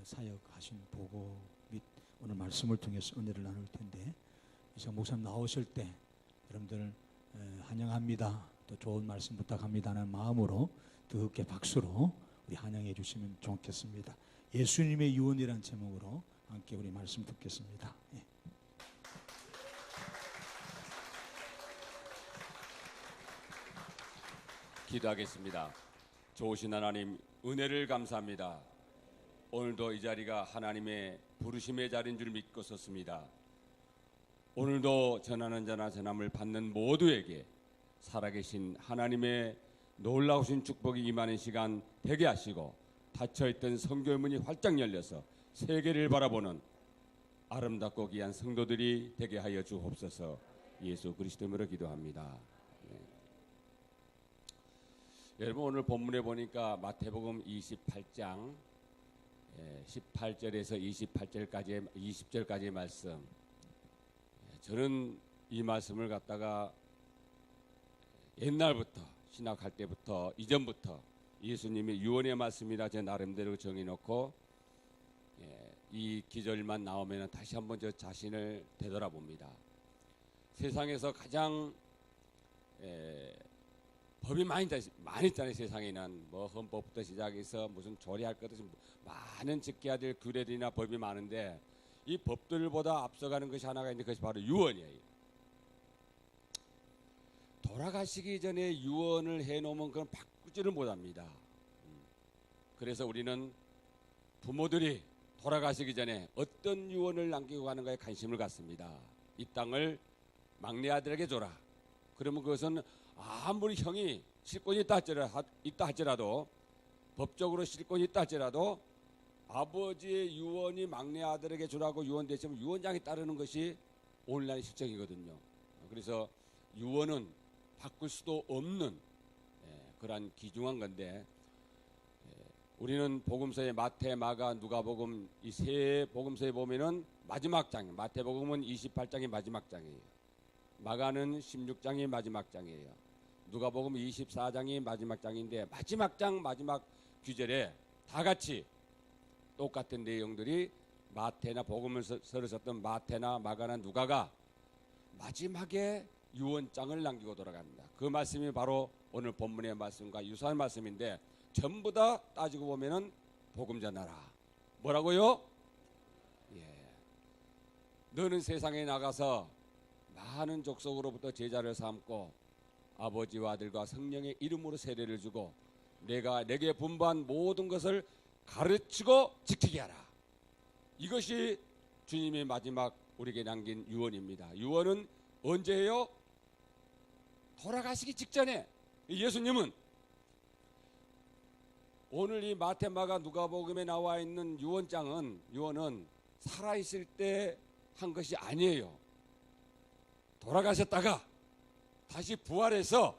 사역하신 보고 및 오늘 말씀을 통해서 은혜를 나눌 텐데, 이상 목사님 나오실 때 여러분들 환영합니다, 또 좋은 말씀 부탁합니다는 마음으로 뜨겁게 박수로 우리 환영해 주시면 좋겠습니다. 예수님의 유언이라는 제목으로 함께 우리 말씀 듣겠습니다. 예. 기도하겠습니다. 좋으신 하나님, 은혜를 감사합니다. 오늘도 이 자리가 하나님의 부르심의 자리인 줄 믿고 섰습니다. 오늘도 전하는 자나 전함을 받는 모두에게 살아계신 하나님의 놀라우신 축복이 임하는 시간 되게 하시고, 닫혀있던 성교의 문이 활짝 열려서 세계를 바라보는 아름답고 귀한 성도들이 되게 하여 주옵소서. 예수 그리스도 이름으로 기도합니다. 여러분, 오늘 본문에 보니까 마태복음 28장 18절에서 20절까지의 말씀, 저는 이 말씀을 갖다가 옛날부터 신학할 때부터 이전부터 예수님의 유언의 말씀이라 제 나름대로 정해놓고 이 기절만 나오면 다시 한번 저 자신을 되돌아봅니다. 세상에서 가장 법이 많이 있잖아요. 세상에는 뭐 헌법부터 시작해서 무슨 조례할 것 없이 많은 지켜야 될 규례들이나 법이 많은데, 이 법들보다 앞서가는 것이 하나가 있는데 그것이 바로 유언이에요. 돌아가시기 전에 유언을 해놓으면 그건 바꾸지를 못합니다. 그래서 우리는 부모들이 돌아가시기 전에 어떤 유언을 남기고 가는가에 관심을 갖습니다. 이 땅을 막내 아들에게 줘라. 그러면 그것은 아무리 형이 실권이 있다 할지라도 법적으로 실권이 있다 할지라도 아버지의 유언이 막내 아들에게 주라고 유언됐으면 유언장에 따르는 것이 오늘날의 실정이거든요. 그래서 유언은 바꿀 수도 없는 그러한 귀중한 건데, 우리는 복음서에 마태, 마가, 누가복음 이 세 복음서에 보면은 마지막 장, 마태복음은 28장이 마지막 장이에요. 마가는 16장이 마지막 장이에요. 누가복음 24장이 마지막 장인데, 마지막 장 마지막 귀절에 다 같이 똑같은 내용들이 마태나 복음을 썼던 마태나 마가나 누가가 마지막에 유언장을 남기고 돌아갑니다. 그 말씀이 바로 오늘 본문의 말씀과 유사한 말씀인데, 전부 다 따지고 보면은 복음 전하라. 뭐라고요? 너는 세상에 나가서 많은 족속으로부터 제자를 삼고 아버지와 아들과 성령의 이름으로 세례를 주고 내가 내게 분부한 모든 것을 가르치고 지키게 하라. 이것이 주님의 마지막 우리에게 남긴 유언입니다. 유언은 언제 해요? 돌아가시기 직전에. 예수님은 오늘 이 마태, 마가, 누가복음에 나와 있는 유언은 살아있을 때 한 것이 아니에요. 돌아가셨다가 다시 부활해서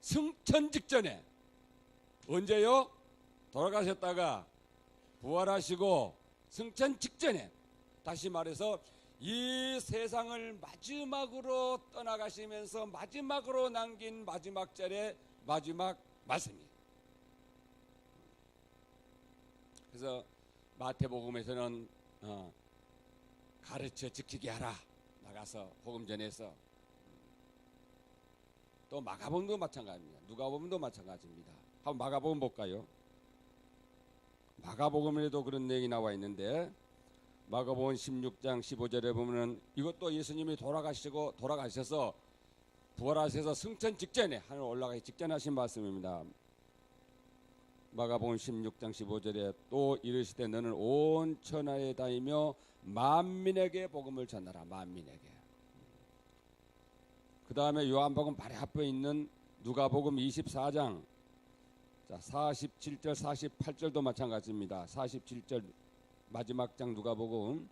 승천 직전에. 언제요? 돌아가셨다가 부활하시고 승천 직전에, 다시 말해서 이 세상을 마지막으로 떠나가시면서 마지막으로 남긴 마지막 절의 마지막 말씀이에요. 그래서 마태복음에서는 가르쳐 지키게 하라. 나가서 복음 전해서. 또 마가복음도 마찬가지입니다. 누가복음도 마찬가지입니다. 한번 마가복음 볼까요? 마가복음에도 그런 내용이 나와 있는데, 마가복음 16장 15절에 보면은 이것도 예수님이 돌아가셔서 부활하셔서 승천 직전에, 하늘 올라가기 직전에 하신 말씀입니다. 마가복음 16장 15절에 또 이르시되 너는 온 천하에 다니며 만민에게 복음을 전하라. 만민에게. 그 다음에 요한복음 바로 앞에 있는 누가복음 24장 47절 48절도 마찬가지입니다. 47절 마지막 장 누가복음,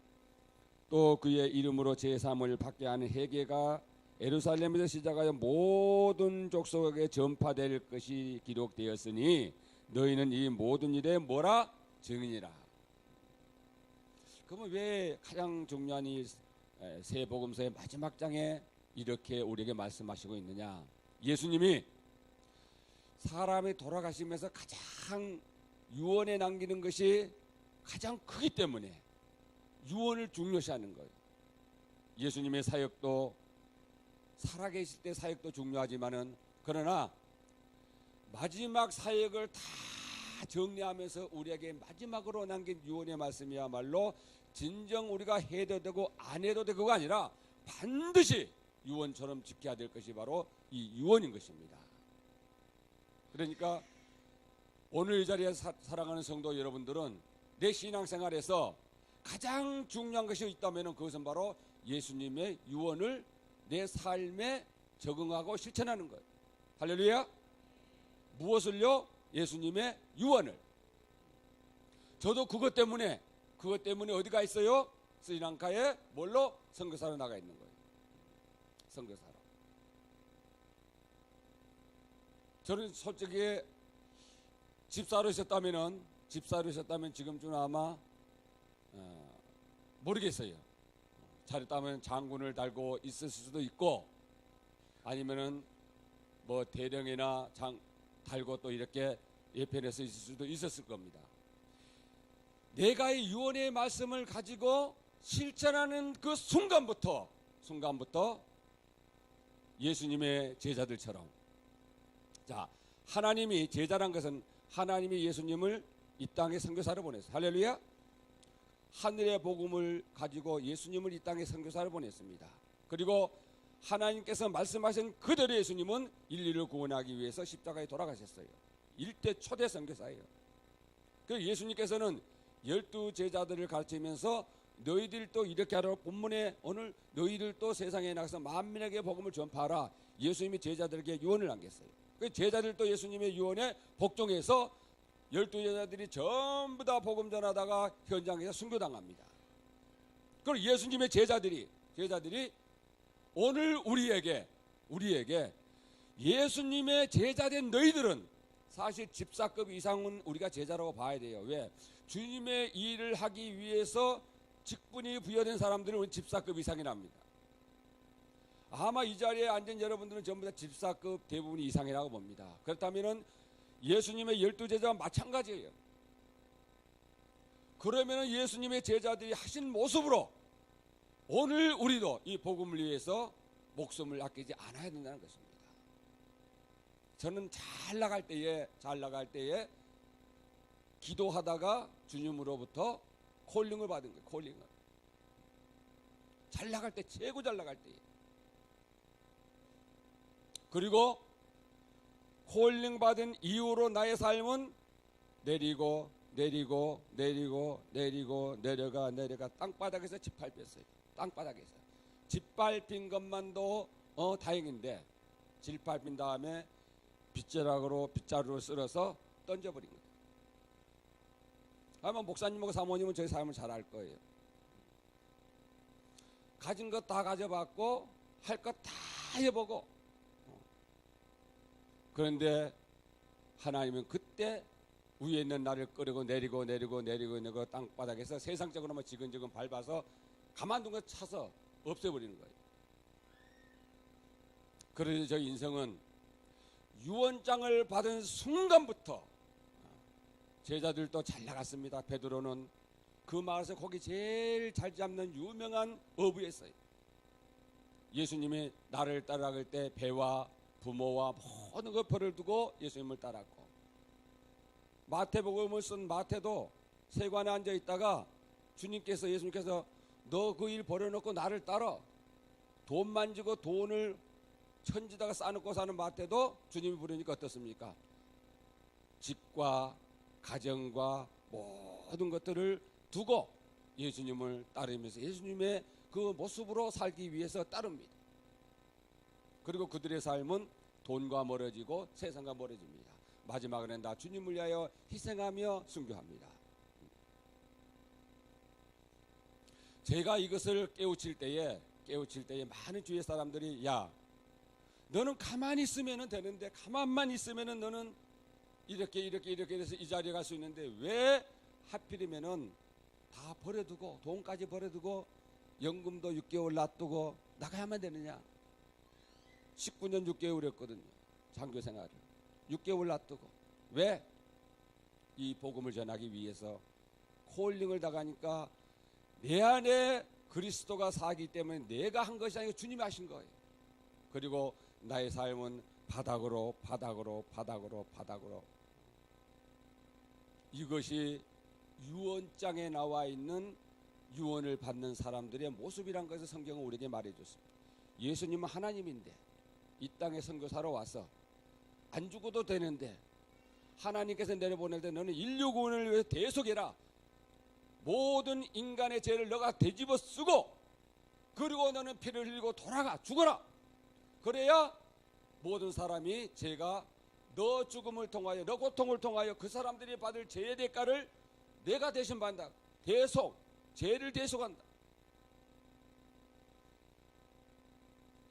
또 그의 이름으로 제사함을 받게 하는 회개가 예루살렘에서 시작하여 모든 족속에게 전파될 것이 기록되었으니 너희는 이 모든 일에 뭐라? 증인이라. 그러면 왜 가장 중요한 이 세 복음서의 마지막 장에 이렇게 우리에게 말씀하시고 있느냐? 예수님이 사람이 돌아가시면서 가장 유언에 남기는 것이 가장 크기 때문에 유언을 중요시하는 거예요. 예수님의 사역도 살아계실 때 사역도 중요하지만은 그러나 마지막 사역을 다 정리하면서 우리에게 마지막으로 남긴 유언의 말씀이야말로 진정 우리가 해도 되고 안 해도 되고가 아니라 반드시 유언처럼 지켜야 될 것이 바로 이 유언인 것입니다. 그러니까 오늘 이 자리에 사랑하는 성도 여러분들은 내 신앙생활에서 가장 중요한 것이 있다면 그것은 바로 예수님의 유언을 내 삶에 적응하고 실천하는 거예요. 할렐루야. 무엇을요? 예수님의 유언을. 저도 그것 때문에 어디가 있어요? 스리랑카에 뭘로? 선교사로 나가 있는 거예요. 선교사로. 저는 솔직히 집사로 있었다면 지금쯤 아마 모르겠어요. 잘했다면 장군을 달고 있을 수도 있고 아니면은 뭐 대령이나 달고 또 이렇게 예편에서 있을 수도 있었을 겁니다. 내가 이 유언의 말씀을 가지고 실천하는 그 순간부터 예수님의 제자들처럼, 자, 하나님이 제자란 것은 하나님이 예수님을 이 땅에 선교사로 보냈어요. 할렐루야. 하늘의 복음을 가지고 예수님을 이 땅에 선교사로 보냈습니다. 그리고 하나님께서 말씀하신 그대로 예수님은 인류를 구원하기 위해서 십자가에 돌아가셨어요. 일대 초대 선교사예요. 그래서 예수님께서는 12 제자들을 가르치면서 너희들도 이렇게 하라. 본문에 오늘 너희들도 세상에 나가서 만민에게 복음을 전파하라. 예수님이 제자들에게 유언을 남겼어요. 그 제자들도 예수님의 유언에 복종해서 12 제자들이 전부 다 복음 전하다가 현장에서 순교당합니다. 그럼 예수님의 제자들이 오늘 우리에게 예수님의 제자된 너희들은 사실 집사급 이상은 우리가 제자라고 봐야 돼요. 왜? 주님의 일을 하기 위해서 직분이 부여된 사람들은 우리 집사급 이상이랍니다. 아마 이 자리에 앉은 여러분들은 전부 다 집사급 대부분 이상이라고 봅니다. 그렇다면은 예수님의 12 제자와 마찬가지예요. 그러면은 예수님의 제자들이 하신 모습으로 오늘 우리도 이 복음을 위해서 목숨을 아끼지 않아야 된다는 것입니다. 저는 잘 나갈 때에 기도하다가 주님으로부터 콜링을 받은 거예요. 콜링을. 잘 나갈 때, 최고 잘 나갈 때에. 그리고 콜링 받은 이후로 나의 삶은 내리고 내려가 땅바닥에서 짓밟혔어요. 땅바닥에서. 짓밟힌 것만도 다행인데 짓밟힌 다음에 빗자루로 쓸어서 던져버린 거예요. 아마 목사님하고 사모님은 저희 삶을 잘 알 거예요. 가진 것 다 가져봤고 할 것 다 해보고 그런데 하나님은 그때 위에 있는 나를 끌고 내리고 땅바닥에서 세상적으로만 지근지근 밟아서 가만둔 거 차서 없애버리는 거예요. 그래서 저 인생은 유언장을 받은 순간부터 제자들도 잘 나갔습니다. 베드로는 그 마을에서 고기 제일 잘 잡는 유명한 어부였어요. 예수님이 나를 따라갈 때 배와 부모와 모든 것 벌을 두고 예수님을 따랐고, 마태복음을 쓴 마태도 세관에 앉아 있다가 예수님께서 너 그 일 버려놓고 나를 따라. 돈 만지고 돈을 천지다가 쌓아놓고 사는 마태도 주님이 부르니까 어떻습니까? 집과 가정과 모든 것들을 두고 예수님을 따르면서 예수님의 그 모습으로 살기 위해서 따릅니다. 그리고 그들의 삶은 돈과 멀어지고 세상과 멀어집니다. 마지막에는 나 주님을 위하여 희생하며 순교합니다. 제가 이것을 깨우칠 때에 많은 주위의 사람들이, 야, 너는 가만히 있으면 되는데, 가만만 있으면 너는 이렇게 해서 이 자리에 갈 수 있는데 왜 하필이면은 다 버려두고, 돈까지 버려두고 연금도 6개월 놔두고 나가야만 되느냐. 19년 6개월 했거든요. 장교 생활을 6개월 놔두고. 왜? 이 복음을 전하기 위해서 콜링을 당하니까 내 안에 그리스도가 사기 때문에 내가 한 것이 아니고 주님이 하신 거예요. 그리고 나의 삶은 바닥으로 바닥으로 바닥으로 바닥으로. 이것이 유언장에 나와 있는 유언을 받는 사람들의 모습이란 것을 성경은 우리에게 말해줬습니다. 예수님은 하나님인데 이 땅에 선교사로 와서 안 죽어도 되는데 하나님께서 내려보낼 때 너는 인류 구원을 위해 대속해라. 모든 인간의 죄를 너가 되집어 쓰고 그리고 너는 피를 흘리고 돌아가 죽어라. 그래야 모든 사람이 죄가 너 죽음을 통하여 너 고통을 통하여 그 사람들이 받을 죄의 대가를 내가 대신 받는다. 대속, 죄를 대속한다.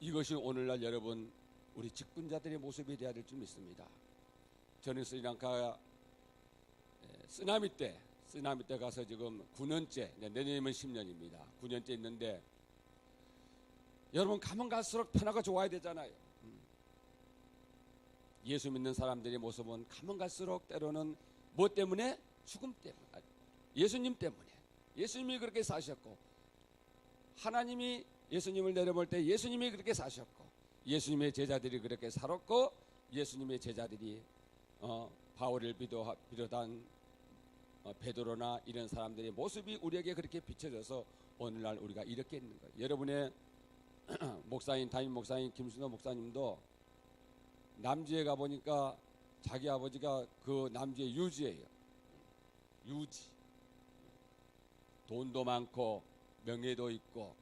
이것이 오늘날 여러분 우리 직분자들의 모습이 되어야 될 줄 믿습니다. 저는 스리랑카 쓰나미 때 가서 지금 9년째, 내년이면 10년입니다. 9년째 있는데 여러분 가면 갈수록 편하고 좋아야 되잖아요. 예수 믿는 사람들의 모습은 가면 갈수록 때로는 뭐 때문에? 죽음 때문에. 예수님 때문에. 예수님이 그렇게 사셨고 하나님이 예수님을 내려볼 때 예수님이 그렇게 사셨고 예수님의 제자들이 그렇게 살았고 예수님의 제자들이 바울을 비롯한 베드로나 이런 사람들의 모습이 우리에게 그렇게 비춰져서 오늘날 우리가 이렇게 있는 거예요. 여러분의 목사님, 담임 목사님 김순호 목사님도 남주에 가보니까 자기 아버지가 그 남주의 유지예요. 유지. 돈도 많고 명예도 있고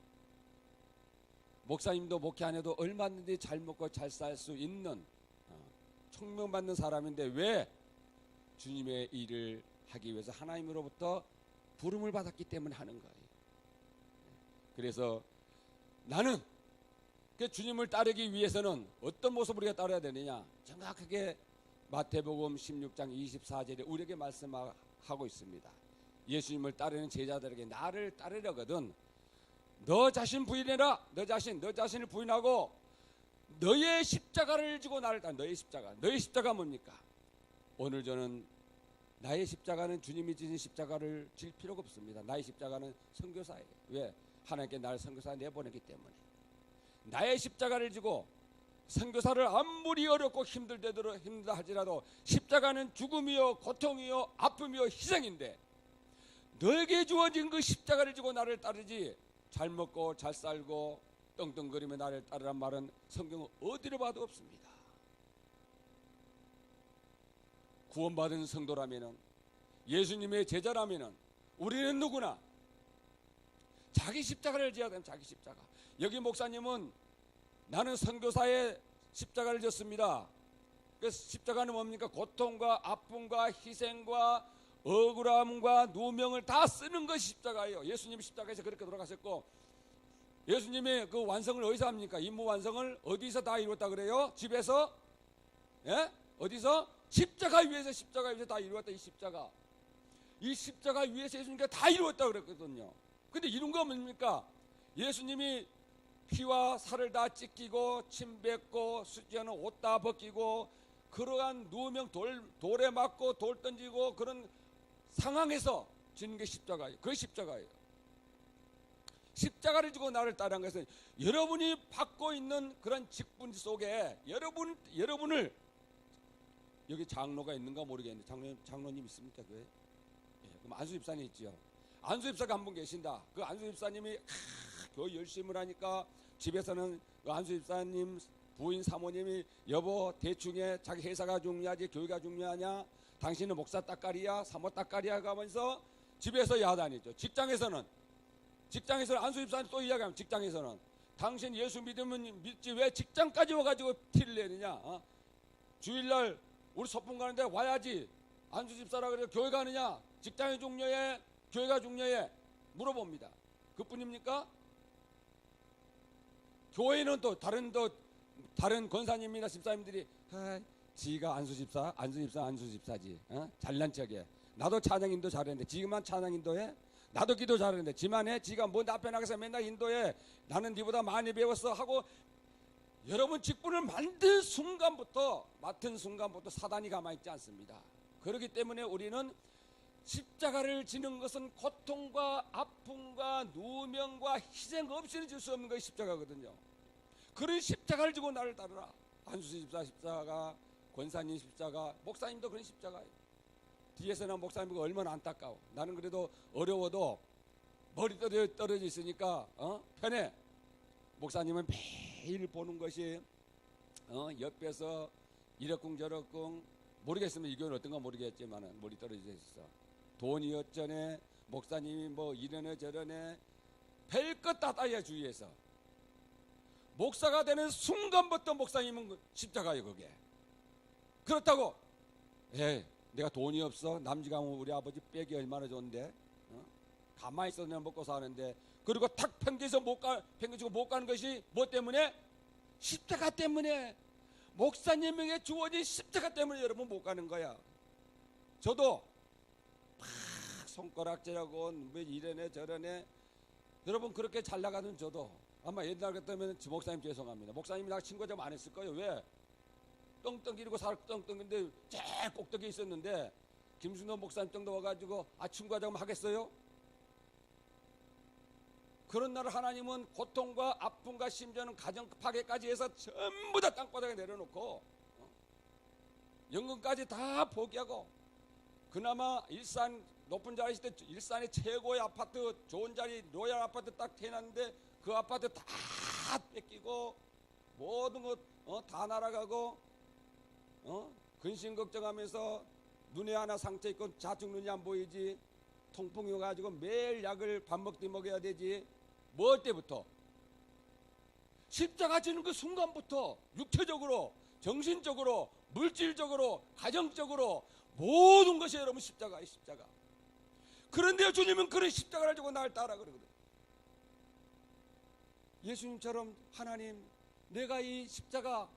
목사님도 목회 안 해도 얼마든지 잘 먹고 잘 살 수 있는 총명받는 사람인데 왜 주님의 일을 하기 위해서 하나님으로부터 부름을 받았기 때문에 하는 거예요. 그래서 나는 그 주님을 따르기 위해서는 어떤 모습을 우리가 따라야 되느냐 정확하게 마태복음 16장 24절에 우리에게 말씀하고 있습니다. 예수님을 따르는 제자들에게 나를 따르려거든 너 자신 부인해라. 너 자신을 부인하고 너의 십자가를 지고 나를 따라. 너의 십자가 뭡니까? 오늘 저는 나의 십자가는 주님이 지신 십자가를 질 필요가 없습니다. 나의 십자가는 선교사예요. 왜? 하나님께 나를 선교사 내보내기 때문에. 나의 십자가를 지고 선교사를 아무리 어렵고 힘들다 할지라도 십자가는 죽음이요 고통이요 아픔이요 희생인데 너에게 주어진 그 십자가를 지고 나를 따르지 잘 먹고 잘 살고 떵떵거리며 나를 따르란 말은 성경은 어디로 봐도 없습니다. 구원받은 성도라면은 예수님의 제자라면은 우리는 누구나 자기 십자가를 지어야 됩니다. 자기 십자가. 여기 목사님은 나는 선교사의 십자가를 졌습니다. 그 십자가는 뭡니까? 고통과 아픔과 희생과 억울함과 누명을 다 쓰는 것이 십자가예요. 예수님이 십자가에서 그렇게 돌아가셨고 예수님의 그 완성을 어디서 합니까? 임무 완성을 어디서 다 이루었다 그래요? 집에서? 예? 어디서? 십자가 위에서 다 이루었다. 이 십자가 위에서 예수님께서 다 이루었다 그랬거든요. 근데 이룬 거 뭡니까? 예수님이 피와 살을 다 찢기고 침 뱉고 수지하는 옷 다 벗기고 그러한 누명 돌에 맞고 돌 던지고 그런 상황에서 지는 게 십자가예요. 그게 십자가예요. 십자가를 지고 나를 따르는 것은 여러분이 받고 있는 그런 직분 속에 여러분을 여기 장로가 있는가 모르겠는데 장로님 있습니까? 교회? 예, 그럼 안수 집사님 있지요. 안수 집사가 한 분 계신다. 그 안수 집사님이 교회 열심을 하니까 집에서는 그 안수 집사님 부인 사모님이 여보 대충해 자기 회사가 중요하지 교회가 중요하냐? 당신은 목사 따까리야 사모 따까리야 가면서 집에서 야단이죠. 직장에서는 안수 집사님 또 이야기하면 직장에서는 당신 예수 믿으면 믿지 왜 직장까지 와가지고 티를 내느냐? 주일날 우리 소풍 가는데 와야지. 안수 집사라 그래 교회 가느냐? 직장이 중요해? 교회가 중요해? 물어봅니다. 그뿐입니까? 교회는 또 다른 권사님이나 집사님들이 지가 안수 집사지. 잘난 척해. 나도 찬양 인도 잘했는데 지금만 찬양 인도해? 나도 기도 잘했는데 지만 해? 지가 뭐 앞에 나가서 맨날 인도해? 나는 네보다 많이 배웠어 하고 여러분 직분을 맡은 순간부터 사단이 가만히 있지 않습니다. 그렇기 때문에 우리는 십자가를 지는 것은 고통과 아픔과 누명과 희생 없이는 질 수 없는 것이 십자가거든요. 그런 십자가를 지고 나를 따르라. 안수수 집사 십자가, 권사님 십자가, 목사님도 그런 십자가예요. 뒤에서 난 목사님이 얼마나 안타까워. 나는 그래도 어려워도 머리 떨어져 있으니까 편해. 목사님은 매일 보는 것이 옆에서 이러쿵 저러쿵, 모르겠으면 이 교회는 어떤가 모르겠지만 머리 떨어져 있어. 돈이 어쩌네, 목사님이 뭐 이러네 저러네, 별것 다 따야 주위에서. 목사가 되는 순간부터 목사님은 십자가예요. 그게 그렇다고 내가 돈이 없어, 남지가면 우리 아버지 빼기 얼마나 좋은데, 가만히 있어도 내가 먹고 사는데, 그리고 탁 평지에서 평지고 못 가는 것이 뭐 때문에? 십자가 때문에. 목사님에게 주어진 십자가 때문에 여러분 못 가는 거야. 저도 막 손가락질하고 뭐 이러네 저러네, 여러분 그렇게 잘 나가는 저도 아마 옛날 같으면 목사님 죄송합니다. 목사님이 나 친구 좀 안 했을 거예요. 왜? 떵떵이고 살 떵떵인데 제일 꼭대기에 있었는데 김순호 목사님 정도 와가지고 친구하자고 하겠어요? 그런 날 하나님은 고통과 아픔과 심지어는 가정 파괴까지 해서 전부 다 땅바닥에 내려놓고 연금까지 다 포기하고, 그나마 일산 높은 자리 있을 때 일산의 최고의 아파트, 좋은 자리 로얄 아파트 딱 해놨는데 그 아파트 다 뺏기고 모든 것 다 날아가고 근심 걱정하면서 눈에 하나 상처 있고 좌측 눈이 안 보이지, 통풍이 와가지고 매일 약을 밥 먹듯이 먹어야 되지. 뭐 때부터? 십자가 지는 그 순간부터 육체적으로, 정신적으로, 물질적으로, 가정적으로 모든 것이 여러분 십자가예요. 십자가. 그런데 주님은 그런 십자가를 지고 날 따라 그러거든. 예수님처럼 하나님, 내가 이 십자가,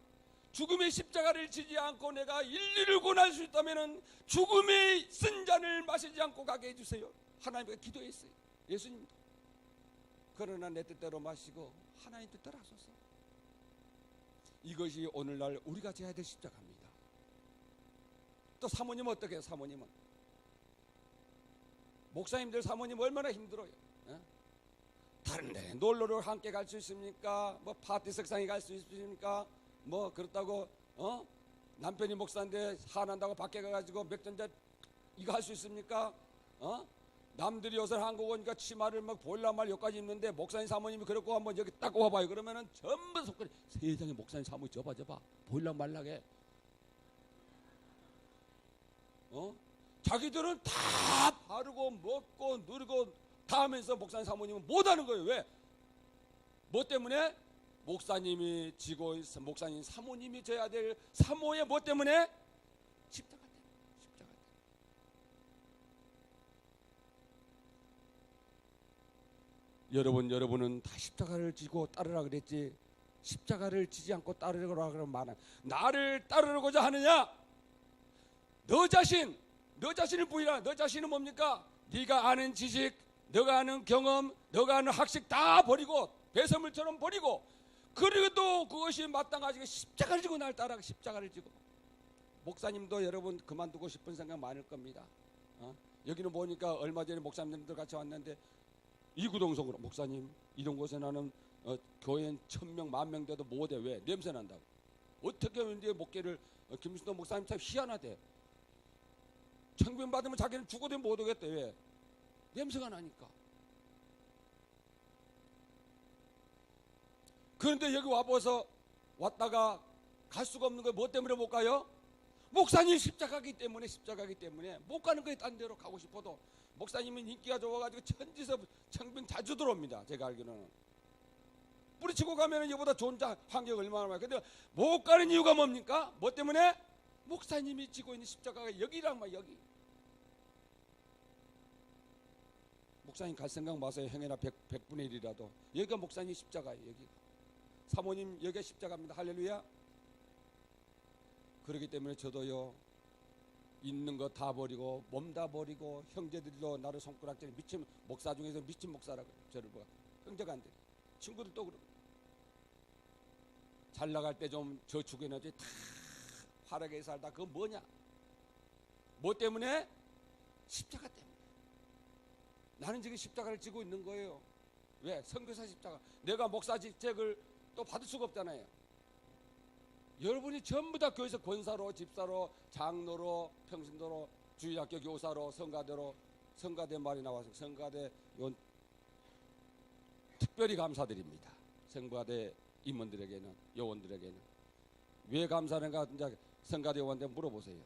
죽음의 십자가를 지지 않고 내가 인류를 구원할 수 있다면 죽음의 쓴 잔을 마시지 않고 가게 해주세요. 하나님께 기도했어요. 예수님도. 그러나 내 뜻대로 마시고 하나님 뜻대로 하소서. 이것이 오늘날 우리가 져야 될 십자가입니다. 또 사모님은 어떻게 해요? 사모님은 목사님들 사모님 얼마나 힘들어요. 다른 데 놀러를 함께 갈 수 있습니까? 뭐 파티 석상에 갈 수 있습니까? 뭐 그렇다고 남편이 목사인데 화난다고 밖에 가가지고 맥전자 이거 할 수 있습니까? 남들이 요새 한국 오니까 치마를 막 보일라말 여기까지 입는데 목사님 사모님이 그렇고 한번 여기 딱 와봐요. 그러면은 전부 손가락, 세상에 목사님 사모님 저봐 보일라 말라게. 자기들은 다 바르고 먹고 누리고 다 하면서 목사님 사모님은 못하는 거예요. 왜? 뭐 때문에? 목사님이 지고 목사님 사모님이 져야 될 사모의 뭐 때문에? 십자가 때문에. 십자가 때문에. 여러분은 다 십자가를 지고 따르라 그랬지, 십자가를 지지 않고 따르라고 그러면 말은 나를 따르고자 하느냐? 너 자신을 부인하라. 너 자신은 뭡니까? 네가 아는 지식, 너가 아는 경험, 너가 아는 학식 다 버리고 배설물처럼 버리고, 그래도 그것이 마땅하지 십자가를 지고 날 따라. 십자가를 지고. 목사님도 여러분 그만두고 싶은 생각 많을 겁니다. 여기는 보니까 얼마 전에 목사님들 같이 왔는데 이구동성으로 목사님 이런 곳에 나는 교회엔 1000명 10,000명 돼도 못해. 왜? 냄새 난다고. 어떻게 하는데 목회를 김순도 목사님 참 희한하대. 청빙 받으면 자기는 죽어도 못 오겠대. 왜? 냄새가 나니까. 그런데 여기 왔다가 갈 수가 없는 거예요. 뭐 때문에 못 가요? 목사님 십자가기 때문에 못 가는 거예요. 딴 데로 가고 싶어도. 목사님은 인기가 좋아가지고 천지서 청빙 자주 들어옵니다. 제가 알기로는. 뿌리치고 가면 이보다 좋은 환경 얼마나 많아요. 근데 못 가는 이유가 뭡니까? 뭐 때문에? 목사님이 지고 있는 십자가가 여기란 말이야. 여기. 목사님 갈 생각 마세요. 행여나 100분의 1이라도. 여기가 목사님 십자가예요. 여기가. 사모님 여기가 십자가입니다. 할렐루야. 그렇기 때문에 저도요, 있는 거 다 버리고 몸 다 버리고, 형제들도 나를 손가락질해. 미친 목사 중에서 미친 목사라고 저를 봐. 형제가 안 돼. 친구들도 그러고. 잘 나갈 때 좀 저축해놔야지. 다 화려하게 살다. 그거 뭐냐? 뭐 때문에? 십자가 때문에. 나는 지금 십자가를 지고 있는 거예요. 왜? 선교사 십자가. 내가 목사 직책을 또 받을 수가 없잖아요. 여러분이 전부 다 교회에서 권사로, 집사로, 장로로, 평신도로, 주일학교 교사로, 성가대로, 성가대 말이 나와서 성가대 특별히 감사드립니다. 성가대 임원들에게는, 요원들에게는. 왜 감사하는가? 이제 성가대 요원한테 물어보세요.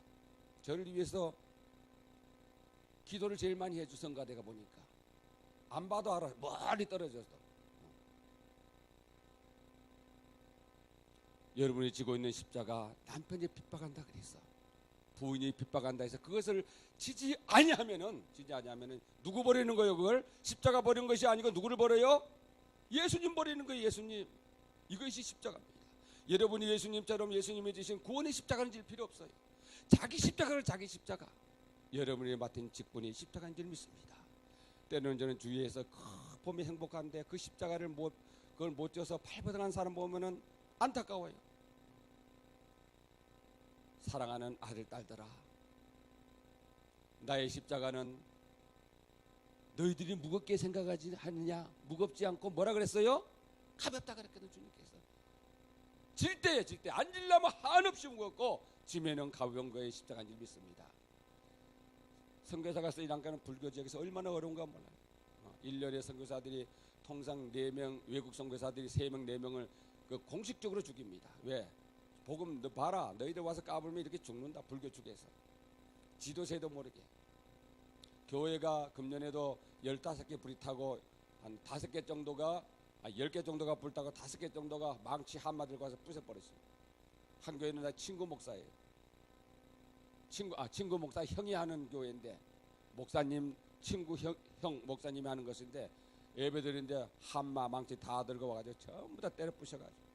저를 위해서 기도를 제일 많이 해주 성가대가 보니까. 안 봐도 알아. 멀리 떨어져서. 여러분이 지고 있는 십자가 남편이 핍박한다 그랬어. 부인이 핍박한다 해서 그것을 지지 아니하면은 누구 버리는 거예요? 그걸 십자가 버리는 것이 아니고 누구를 버려요? 예수님 버리는 거예요. 예수님. 이것이 십자가입니다. 여러분이 예수님처럼 예수님이 지신 구원의 십자가는 질 필요 없어요. 자기 십자가를 자기 십자가. 여러분이 맡은 직분이 십자가인 줄 믿습니다. 때로는 저는 주위에서 보면 행복한데 그 십자가를 그걸 못 져서 팔버둥한 사람 보면은 안타까워요. 사랑하는 아들 딸들아, 나의 십자가는 너희들이 무겁게 생각하지 않느냐? 무겁지 않고 뭐라 그랬어요? 가볍다 그랬거든 주님께서. 질 때에 안 질려면 한없이 무겁고 지면은 가벼운 거에 십자가인 줄 믿습니다. 선교사가 스리랑카는 불교 지역에서 얼마나 어려운가 몰라요. 1년에 선교사들이 통상 4명, 외국 선교사들이 3명, 4명을 그 공식적으로 죽입니다. 왜? 복음 너 봐라. 너희들 와서 까불면 이렇게 죽는다. 불교 쪽에서. 지도새도 모르게. 교회가 금년에도 15개 불이 타고 한 5개 정도가 10개 정도가 불타고 5개 정도가 망치 한마디를 가서 부숴버렸어요. 한 교회는 나 친구 목사예요. 친구 목사 형이 하는 교회인데 목사님 친구 형 목사님이 하는 것인데 예배드리는데 한마 망치 다 들고 와가지고 전부 다 때려 부셔가지고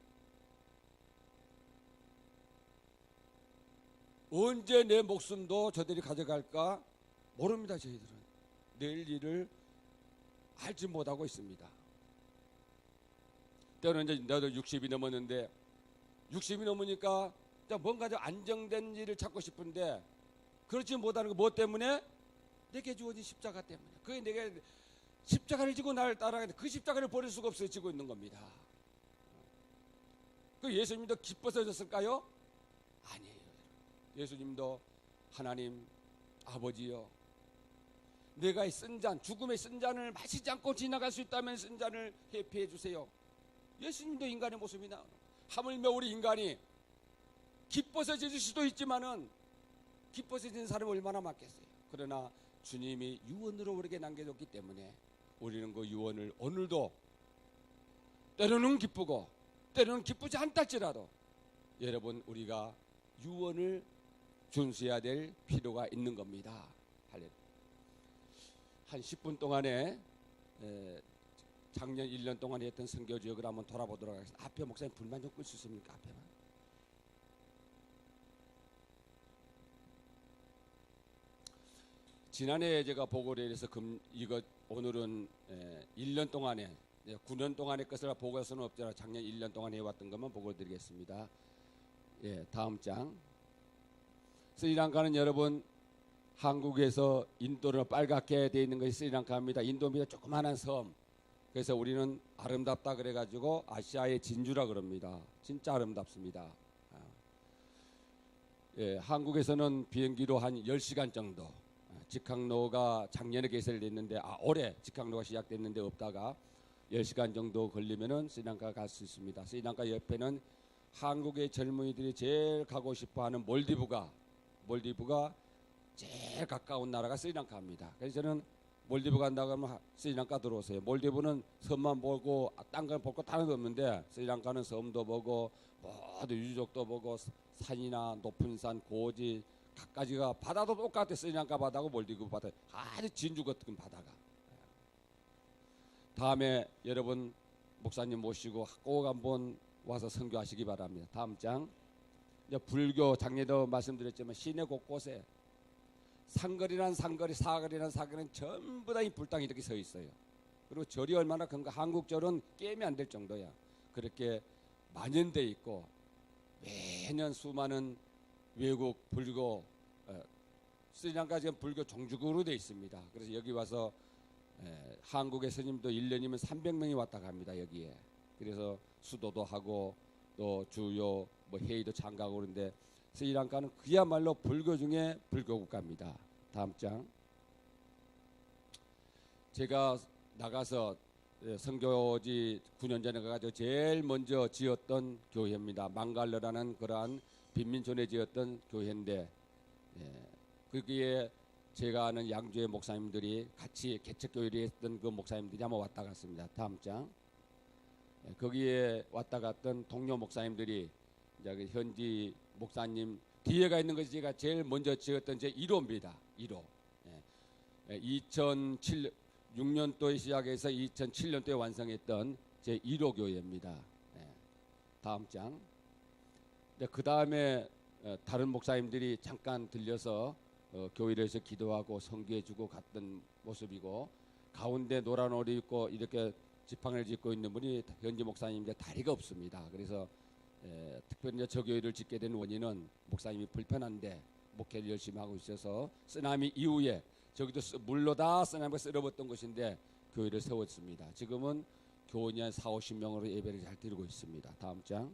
언제 내 목숨도 저들이 가져갈까 모릅니다. 저희들은 내일 일을 알지 못하고 있습니다. 때로는 이제 나도 60이 넘었는데 60이 넘으니까 뭔가 좀 안정된 일을 찾고 싶은데 그렇지 못하는 거 뭐 때문에? 내게 주어진 십자가 때문에. 그게 내게 십자가를 지고 나를 따라가는데 그 십자가를 버릴 수가 없어요. 지고 있는 겁니다. 그 예수님도 기뻐서 졌을까요? 아니에요. 예수님도 하나님 아버지요, 내가 쓴 잔, 죽음의 쓴 잔을 마시지 않고 지나갈 수 있다면 쓴 잔을 회피해 주세요. 예수님도 인간의 모습이 나오는. 하물며 우리 인간이 기뻐서 질 수도 있지만은 기뻐서 지는 사람이 얼마나 많겠어요. 그러나 주님이 유언으로 우리에게 남겨줬기 때문에 우리는 그 유언을 오늘도 때로는 기쁘고 때로는 기쁘지 않다할지라도 여러분 우리가 유언을 준수해야 될 필요가 있는 겁니다. 한 10분 동안에 작년 1년 동안에 했던 선교 지역을 한번 돌아보도록 하겠습니다. 앞에 목사님 불만 좀 끌 수 있습니까? 앞에만. 지난해 제가 보고를 해서 오늘은 1년 동안에 9년 동안의 것을 보고할 수는 없잖아. 작년 1년 동안 해왔던 것만 보고 드리겠습니다. 예, 다음 장. 스리랑카는 여러분 한국에서 인도로 빨갛게 되어 있는 것이 스리랑카입니다. 인도입니다. 조그마한 섬. 그래서 우리는 아름답다 그래가지고 아시아의 진주라 그럽니다. 진짜 아름답습니다. 예, 한국에서는 비행기로 한 10시간 정도. 직항로가 작년에 개설됐는데 올해 직항로가 시작됐는데 없다가 10시간 정도 걸리면은 스리랑카 갈 수 있습니다. 스리랑카 옆에는 한국의 젊은이들이 제일 가고 싶어하는 몰디브가 제일 가까운 나라가 스리랑카입니다. 그래서 저는 몰디브 간다고 하면 스리랑카 들어오세요. 몰디브는 섬만 보고 딴 건 볼 거 다른 거 없는데 스리랑카는 섬도 보고 모두 유적도 보고 산이나 높은 산, 고지 각가지가 바다도 똑같아. 스리랑카 바다고 몰디브 바다 아주 진주 같은 바다가. 다음에 여러분 목사님 모시고 꼭 한번 와서 선교하시기 바랍니다. 다음 장. 이제 불교 작년에도 말씀드렸지만 시내 곳곳에 상거리란 상거리, 사거리란 사거리는 전부 다 이 불당이 이렇게 서 있어요. 그리고 절이 얼마나 큰가. 한국 절은 게임이 안 될 정도야. 그렇게 만연돼 있고 매년 수많은 외국 불교 스리랑카 지금 불교 종주국으로 돼 있습니다. 그래서 여기 와서 한국의 스님도 1년이면 300명이 왔다 갑니다. 여기에. 그래서 수도도 하고 또 주요 뭐 회의도 참가하고 그런데 스리랑카는 그야말로 불교 중에 불교 국가입니다. 다음 장. 제가 나가서 선교지 9년 전에 가가지고 제일 먼저 지었던 교회입니다. 망갈러라는 그러한 빈민촌에 지었던 교회인데 거기에 제가 아는 양주의 목사님들이 같이 개척교회를 했던 그 목사님들이 한번 왔다 갔습니다. 다음 장. 거기에 왔다 갔던 동료 목사님들이 이제 그 현지 목사님 뒤에가 있는 것이 제가 제일 먼저 지었던 제 1호입니다. 1호. 2006년도에 시작해서 2007년도에 완성했던 제 1호 교회입니다. 다음 장. 그 다음에 다른 목사님들이 잠깐 들려서 교회에서 기도하고 선교해주고 갔던 모습이고 가운데 노란 옷을 입고 이렇게 지팡이를 짚고 있는 분이 현지 목사님인데 다리가 없습니다. 그래서 특별히 저 교회를 짓게 된 원인은 목사님이 불편한데 목회를 열심히 하고 있어서 쓰나미 이후에 저기도 물로 다 쓰나미가 쓸어버렸던 곳인데 교회를 세웠습니다. 지금은 교원이 한 40-50명으로 예배를 잘 드리고 있습니다. 다음 장.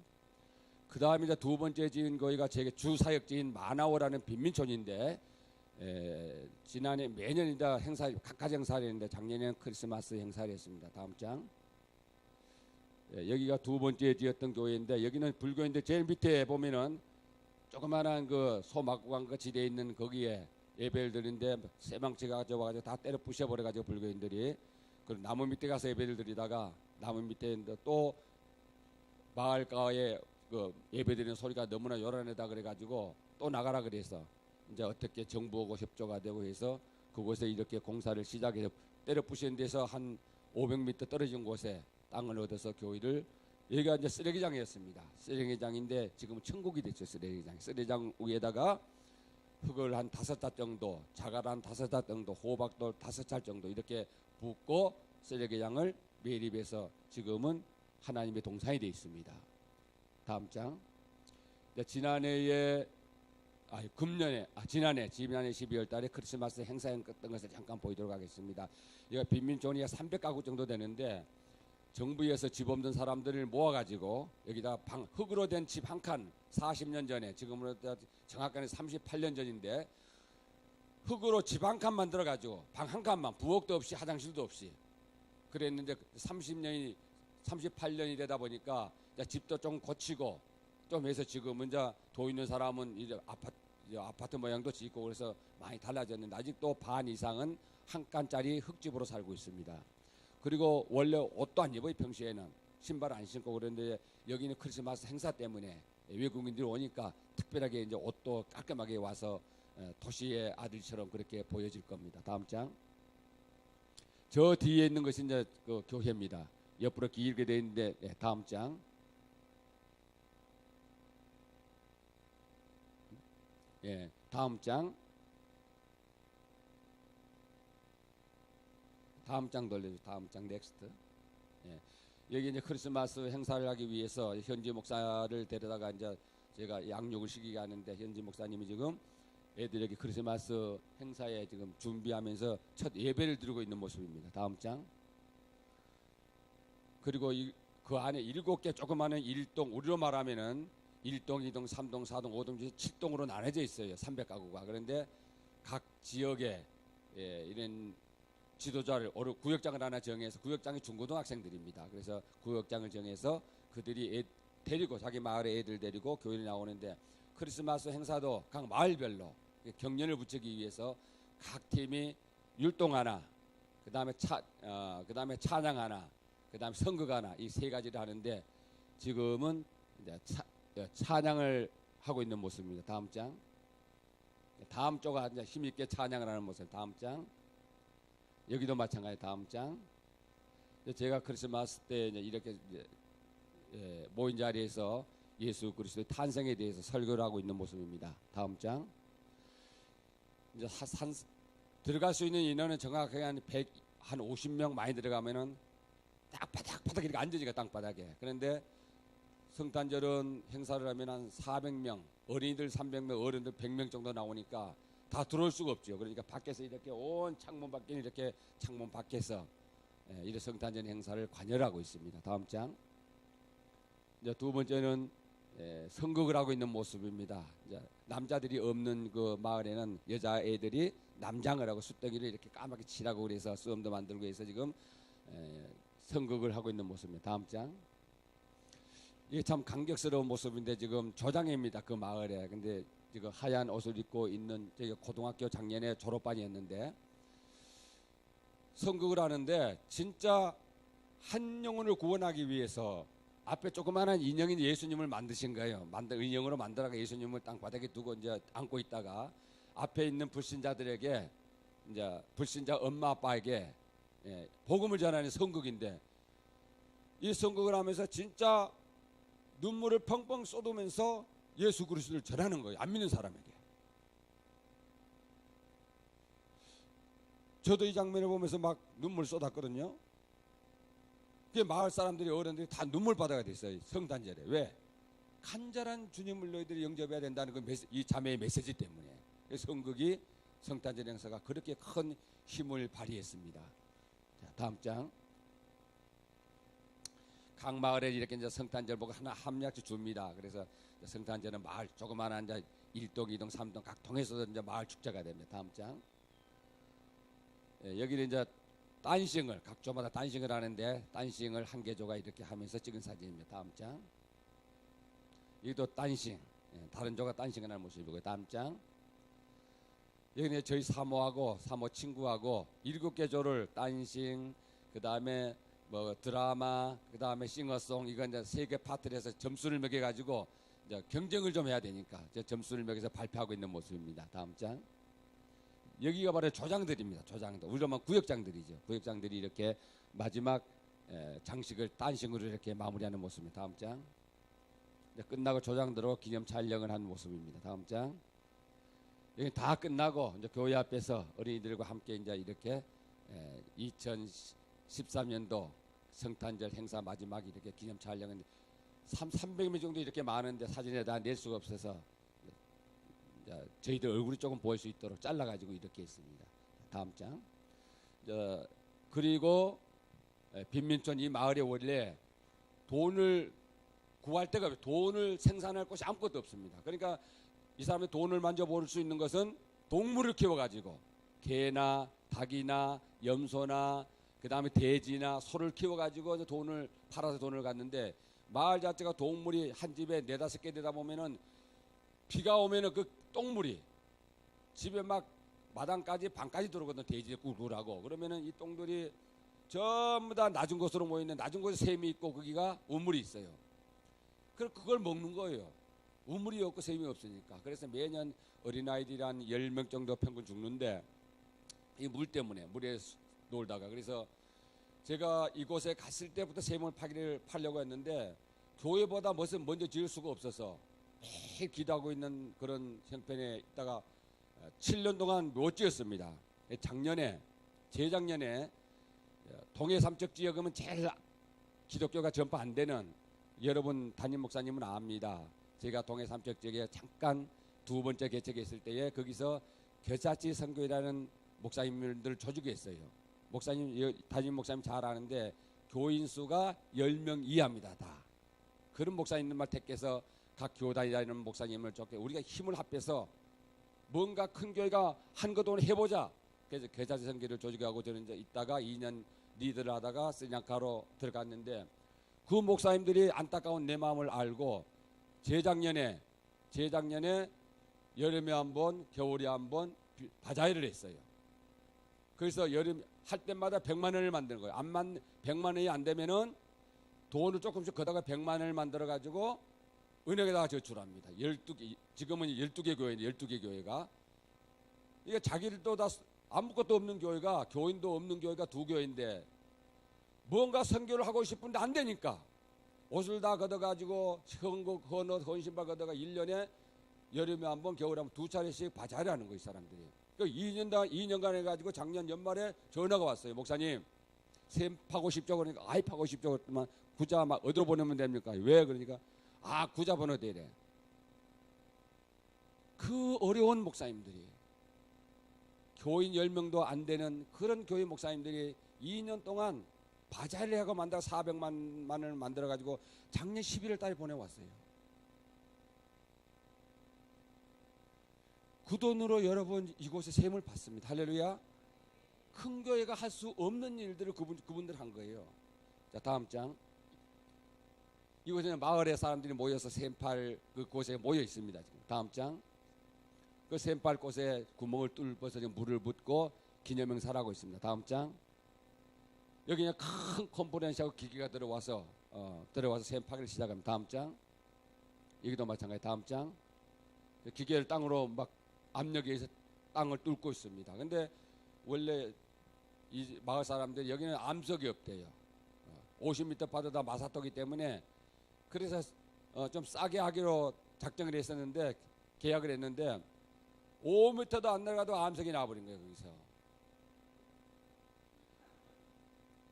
그 다음에 이제 두 번째 지은 교회가 제게 주사역지인 마나오라는 빈민촌인데 지난해 매년 이제 행사 각가지 행사를 했는데 작년에는 크리스마스 행사를 했습니다. 다음 장. 여기가 두 번째 지었던 교회인데 여기는 불교인데 제일 밑에 보면은 조그마한 그 소막관 같이 돼 있는 거기에 예배를 드리는데 쇠망치가 가져와가지고 다 때려 부셔버려가지고 불교인들이 그 나무 밑에 가서 예배를 드리다가 나무 밑에 또 마을가에 그 예배드리는 소리가 너무나 요란하다 그래가지고 또 나가라 그래서 이제 어떻게 정부하고 협조가 되고 해서 그곳에 이렇게 공사를 시작해서 때려 부시는 데서 한 500m 떨어진 곳에 땅을 얻어서 교회를 여기가 이제 쓰레기장이었습니다. 쓰레기장인데 지금 천국이 됐죠. 쓰레기장 위에다가 흙을 한 5자 정도, 자갈 한 5자 정도, 호박돌 5짤 정도 이렇게 붓고 쓰레기장을 매립해서 지금은 하나님의 동산이 되어 있습니다. 다음 장. 지난해 12월 달에 크리스마스 행사했던 것을 잠깐 보이도록 하겠습니다. 여기가 빈민촌이 300가구 정도 되는데 정부에서 집 없는 사람들을 모아가지고 여기다 흙으로 된 집 한 칸 40년 전에 지금으로 정확하게 38년 전인데 흙으로 집 한 칸 만들어가지고 방 한 칸만 부엌도 없이 화장실도 없이 그랬는데 38년이 되다 보니까 집도 좀 고치고 좀 해서 지금은 이제 돈 있는 사람은 이제 아파트 모양도 짓고 그래서 많이 달라졌는데 아직도 반 이상은 한 칸짜리 흙집으로 살고 있습니다. 그리고 원래 옷도 안 입어요. 평소에는 신발 안 신고 그런데 여기는 크리스마스 행사 때문에 외국인들이 오니까 특별하게 이제 옷도 깔끔하게 와서 도시의 아들처럼 그렇게 보여질 겁니다. 다음 장. 저 뒤에 있는 것이 이제 그 교회입니다. 옆으로 길게 되어 있는데 다음 장. 다음 장. 다음 장 돌려주세요. 다음 장 넥스트. 여기 이제 크리스마스 행사를 하기 위해서 현지 목사를 데려다가 이제 제가 양육을 시키게 하는데 현지 목사님이 지금 애들에게 크리스마스 행사에 지금 준비하면서 첫 예배를 드리고 있는 모습입니다. 다음 장. 그리고 그 안에 7개 조그마한 1동, 우리로 말하면은 1동, 2동, 3동, 4동, 5동, 7동으로 나눠져 있어요. 300가구가. 그런데 각 지역에 이런 지도자를 구역장을 하나 정해서 구역장이 중고등학생들입니다. 그래서 구역장을 정해서 그들이 데리고 자기 마을에 애들 데리고 교회에 나오는데 크리스마스 행사도 각 마을별로 경련을 붙이기 위해서 각 팀이 율동 하나, 그다음에 찬양 하나, 그다음에 선거가 하나 이 세 가지를 하는데 지금은 이제 찬양을 하고 있는 모습입니다. 다음 장. 다음 조가 이제 힘있게 찬양을 하는 모습. 다음 장. 여기도 마찬가지. 다음 장. 제가 크리스마스 때 이렇게 모인 자리에서 예수 그리스도의 탄생에 대해서 설교를 하고 있는 모습입니다. 다음 장. 이제 들어갈 수 있는 인원은 정확하게 한 50명 많이 들어가면은 딱 바닥 이렇게 앉으니까 땅바닥에. 그런데 성탄절은 행사를 하면 한 400명, 어린이들 300명, 어른들 100명 정도 나오니까 다 들어올 수가 없죠. 그러니까 밖에서 이렇게 온 창문 밖에 이렇게 창문 밖에서 이런 성탄절 행사를 관여하고 있습니다. 다음 장. 이제 두 번째는 선곡을 하고 있는 모습입니다. 이제 남자들이 없는 그 마을에는 여자 애들이 남장을 하고 숫덩이를 이렇게 까맣게 칠하고 그래서 수염도 만들고 해서 지금 선곡을 하고 있는 모습입니다. 다음 장. 이게 참 감격스러운 모습인데 지금 조장입니다. 그 마을에. 근데 지금 하얀 옷을 입고 있는 저희 고등학교 작년에 졸업반이었는데 선곡을 하는데 진짜 한 영혼을 구원하기 위해서 앞에 조그마한 인형인 예수님을 만드신 거예요. 인형으로 만들어가 예수님을 땅바닥에 두고 이제 안고 있다가 앞에 있는 불신자들에게 이제 불신자 엄마 아빠에게 복음을 전하는 선곡인데 이 선곡을 하면서 진짜 눈물을 펑펑 쏟으면서 예수 그리스도를 전하는 거예요. 안 믿는 사람에게. 저도 이 장면을 보면서 막 눈물 쏟았거든요. 그 마을 사람들이 어른들이 다 눈물바다가 됐어요. 성탄절에. 왜? 간절한 주님을 너희들이 영접해야 된다는 이 자매의 메시지 때문에. 선극이 성탄절 행사가 그렇게 큰 힘을 발휘했습니다. 자, 다음 장. 각 마을에 이렇게 이제 성탄절 보고 하나 한 명씩 줍니다. 그래서 성탄절은 마을 조그마한 이제 1동, 2동, 3동 각 통해서 이제 마을 축제가 됩니다. 다음 장. 여기는 이제 댄싱을 각 조마다 댄싱을 하는데 댄싱을 한 개조가 이렇게 하면서 찍은 사진입니다. 다음 장. 여기도 댄싱. 다른 조가 댄싱을 하는 모습이고요. 다음 장. 여기는 저희 사모하고 사모 친구하고 7개 조를 댄싱, 그 다음에 뭐 드라마, 그 다음에 싱어송 이거 이제 3개 파트를 해서 점수를 매겨가지고 이제 경쟁을 좀 해야 되니까 이제 점수를 매겨서 발표하고 있는 모습입니다. 다음 장. 여기가 바로 조장들입니다. 조장들. 우리로 말하면 구역장들이죠. 구역장들이 이렇게 마지막 장식을 댄싱으로 이렇게 마무리하는 모습입니다. 다음 장. 이제 끝나고 조장들하고 기념 촬영을 하는 모습입니다. 다음 장. 여기 다 끝나고 이제 교회 앞에서 어린이들과 함께 이제 이렇게 2013년도 성탄절 행사 마지막 이렇게 기념 촬영은 300명 정도 이렇게 많은데 사진에 다 낼 수가 없어서 저희들 얼굴이 조금 보일 수 있도록 잘라가지고 이렇게 했습니다. 다음 장. 그리고 빈민촌 이 마을에 원래 돈을 구할 데가 돈을 생산할 곳이 아무것도 없습니다. 그러니까 이 사람이 돈을 만져볼 수 있는 것은 동물을 키워가지고 개나 닭이나 염소나 그 다음에 돼지나 소를 키워가지고 돈을 팔아서 돈을 갖는데 마을 자체가 동물이 한 집에 4-5개 되다 보면은 비가 오면은 그 똥물이 집에 막 마당까지 방까지 들어오거든. 돼지 꿀꿀하고 그러면은 이 똥들이 전부 다 낮은 곳으로 모이는 낮은 곳에 샘이 있고 거기가 우물이 있어요. 그걸 먹는 거예요. 우물이 없고 샘이 없으니까. 그래서 매년 어린아이들이 한 10명 정도 평균 죽는데 이 물 때문에 물에 놀다가 그래서 제가 이곳에 갔을 때부터 샘을 파려고 했는데 교회보다 무슨 먼저 지을 수가 없어서 매일 기도하고 있는 그런 형편에 있다가 7년 동안 못 지었습니다. 재작년에 동해 삼척 지역은 제일 기독교가 전파 안 되는 여러분 담임 목사님은 압니다. 제가 동해 삼척 지역에 잠깐 2번째 개척했을 때에 거기서 겨자치 선교회라는 목사님들 조직이 있어요. 담임 목사님 잘 아는데 교인 수가 10명 이하입니다. 다. 그런 목사님들 말 택해서 각 교단이 다니는 목사님을 좋게 우리가 힘을 합해서 뭔가 큰 교회가 한 것 동안 해보자. 그래서 겨자치 선교를 조직하고 저는 이제 있다가 2년 리더를 하다가 스리랑카로 들어갔는데 그 목사님들이 안타까운 내 마음을 알고 재작년에 여름에 한 번, 겨울에 한 번 바자회를 했어요. 그래서 여름 할 때마다 100만 원을 만드는 거예요. 100만 원이 안 되면은 돈을 조금씩 걷다가 100만 원을 만들어 가지고 은행에다가 저축합니다. 지금은 12개 교회인데 12개 교회가 이게 자기들도 다 아무것도 없는 교회가 교인도 없는 교회가 2교회인데 뭔가 선교를 하고 싶은데 안 되니까 옷을 다 걷어가지고 헌신발 걷어가 1년에 여름에 한 번 겨울에 한 번 2차례씩 바자회를 하는 거예요. 이 사람들이. 그러니까 2년간 해가지고 작년 연말에 전화가 왔어요. 목사님 샘 파고 싶죠. 그러니까 아이 파고 싶죠. 그랬더만 구자 막 어디로 보내면 됩니까? 왜? 그러니까 구자 번호 대래. 그 어려운 목사님들이 교인 10명도 안 되는 그런 교회 목사님들이 2년 동안 바자회를 하고 만들어 400만 원을 만들어 가지고 작년 11월 달에 보내왔어요. 그 돈으로 여러분 이곳에 세금을 받습니다. 할렐루야. 큰 교회가 할 수 없는 일들을 그분들 한 거예요. 자, 다음 장. 이곳에는 마을의 사람들이 모여서 샘팔 그 곳에 모여 있습니다. 지금. 다음 장. 그 샘팔 곳에 구멍을 뚫어서 물을 붓고 기념행사를 하고 있습니다. 다음 장. 여기 그냥 큰 컴포넌트하고 기계가 들어와서 샘파기를 시작합니다. 다음 장. 여기도 마찬가지. 다음 장. 기계를 땅으로 막 압력에 의해서 땅을 뚫고 있습니다. 근데 원래 이 마을 사람들 여기는 암석이 없대요. 50m 파도 다 마사토기 때문에 그래서 좀 싸게 하기로 작정을 했었는데 계약을 했는데 5m도 안 내려가도 암석이 나와버린 거예요. 거기서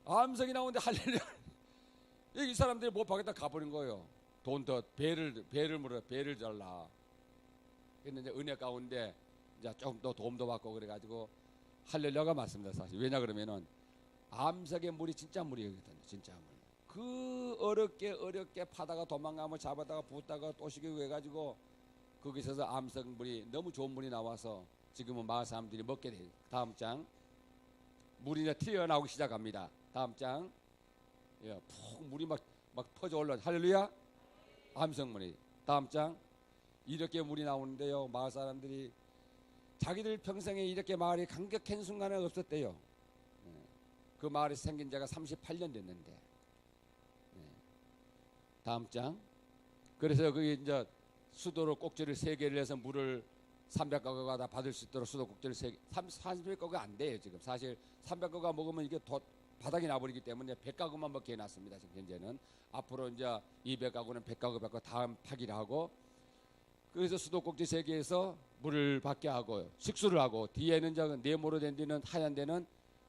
암석이 나오는데 할렐루야. 이 사람들이 못 받겠다 가버린 거예요. 돈 더 배를 물어 배를 잘라. 그런데 이제 은혜 가운데 이제 조금 더 도움도 받고 그래가지고 할렐루야가 맞습니다. 사실 왜냐 그러면은 암석의 물이 진짜 물이거든요. 진짜 물. 그 어렵게 파다가 도망가면 잡아다가 붓다가 또 시키고 해가지고 거기서 암석 물이 너무 좋은 물이 나와서 지금은 마을 사람들이 먹게 돼요. 다음 장. 물이 이제 튀어나오기 시작합니다. 다음 장. 예, 푹 물이 막 퍼져 올라. 할렐루야. 암석물이. 다음 장. 이렇게 물이 나오는데요. 마을 사람들이 자기들 평생에 이렇게 마을이 감격한 순간은 없었대요. 예, 그 마을이 생긴 지가 38년 됐는데. 예, 다음 장. 그래서 그게 이제 수도로 꼭지를 3개를 해서 물을 300가구가 다 받을 수 있도록 수도 꼭지를 3개, 300가구가 안 돼요. 지금 사실 300가구가 먹으면 이게 바닥이 나버리기 때문에 100가구만 먹게 해놨습니다. 지금 현재는 앞으로 이제 200가구는 100가구 받고 다음 파기를 하고 그래서 수도 꼭지 3개에서 물을 받게 하고 식수를 하고 뒤에는 이제 네모로 된 데는 하얀 데는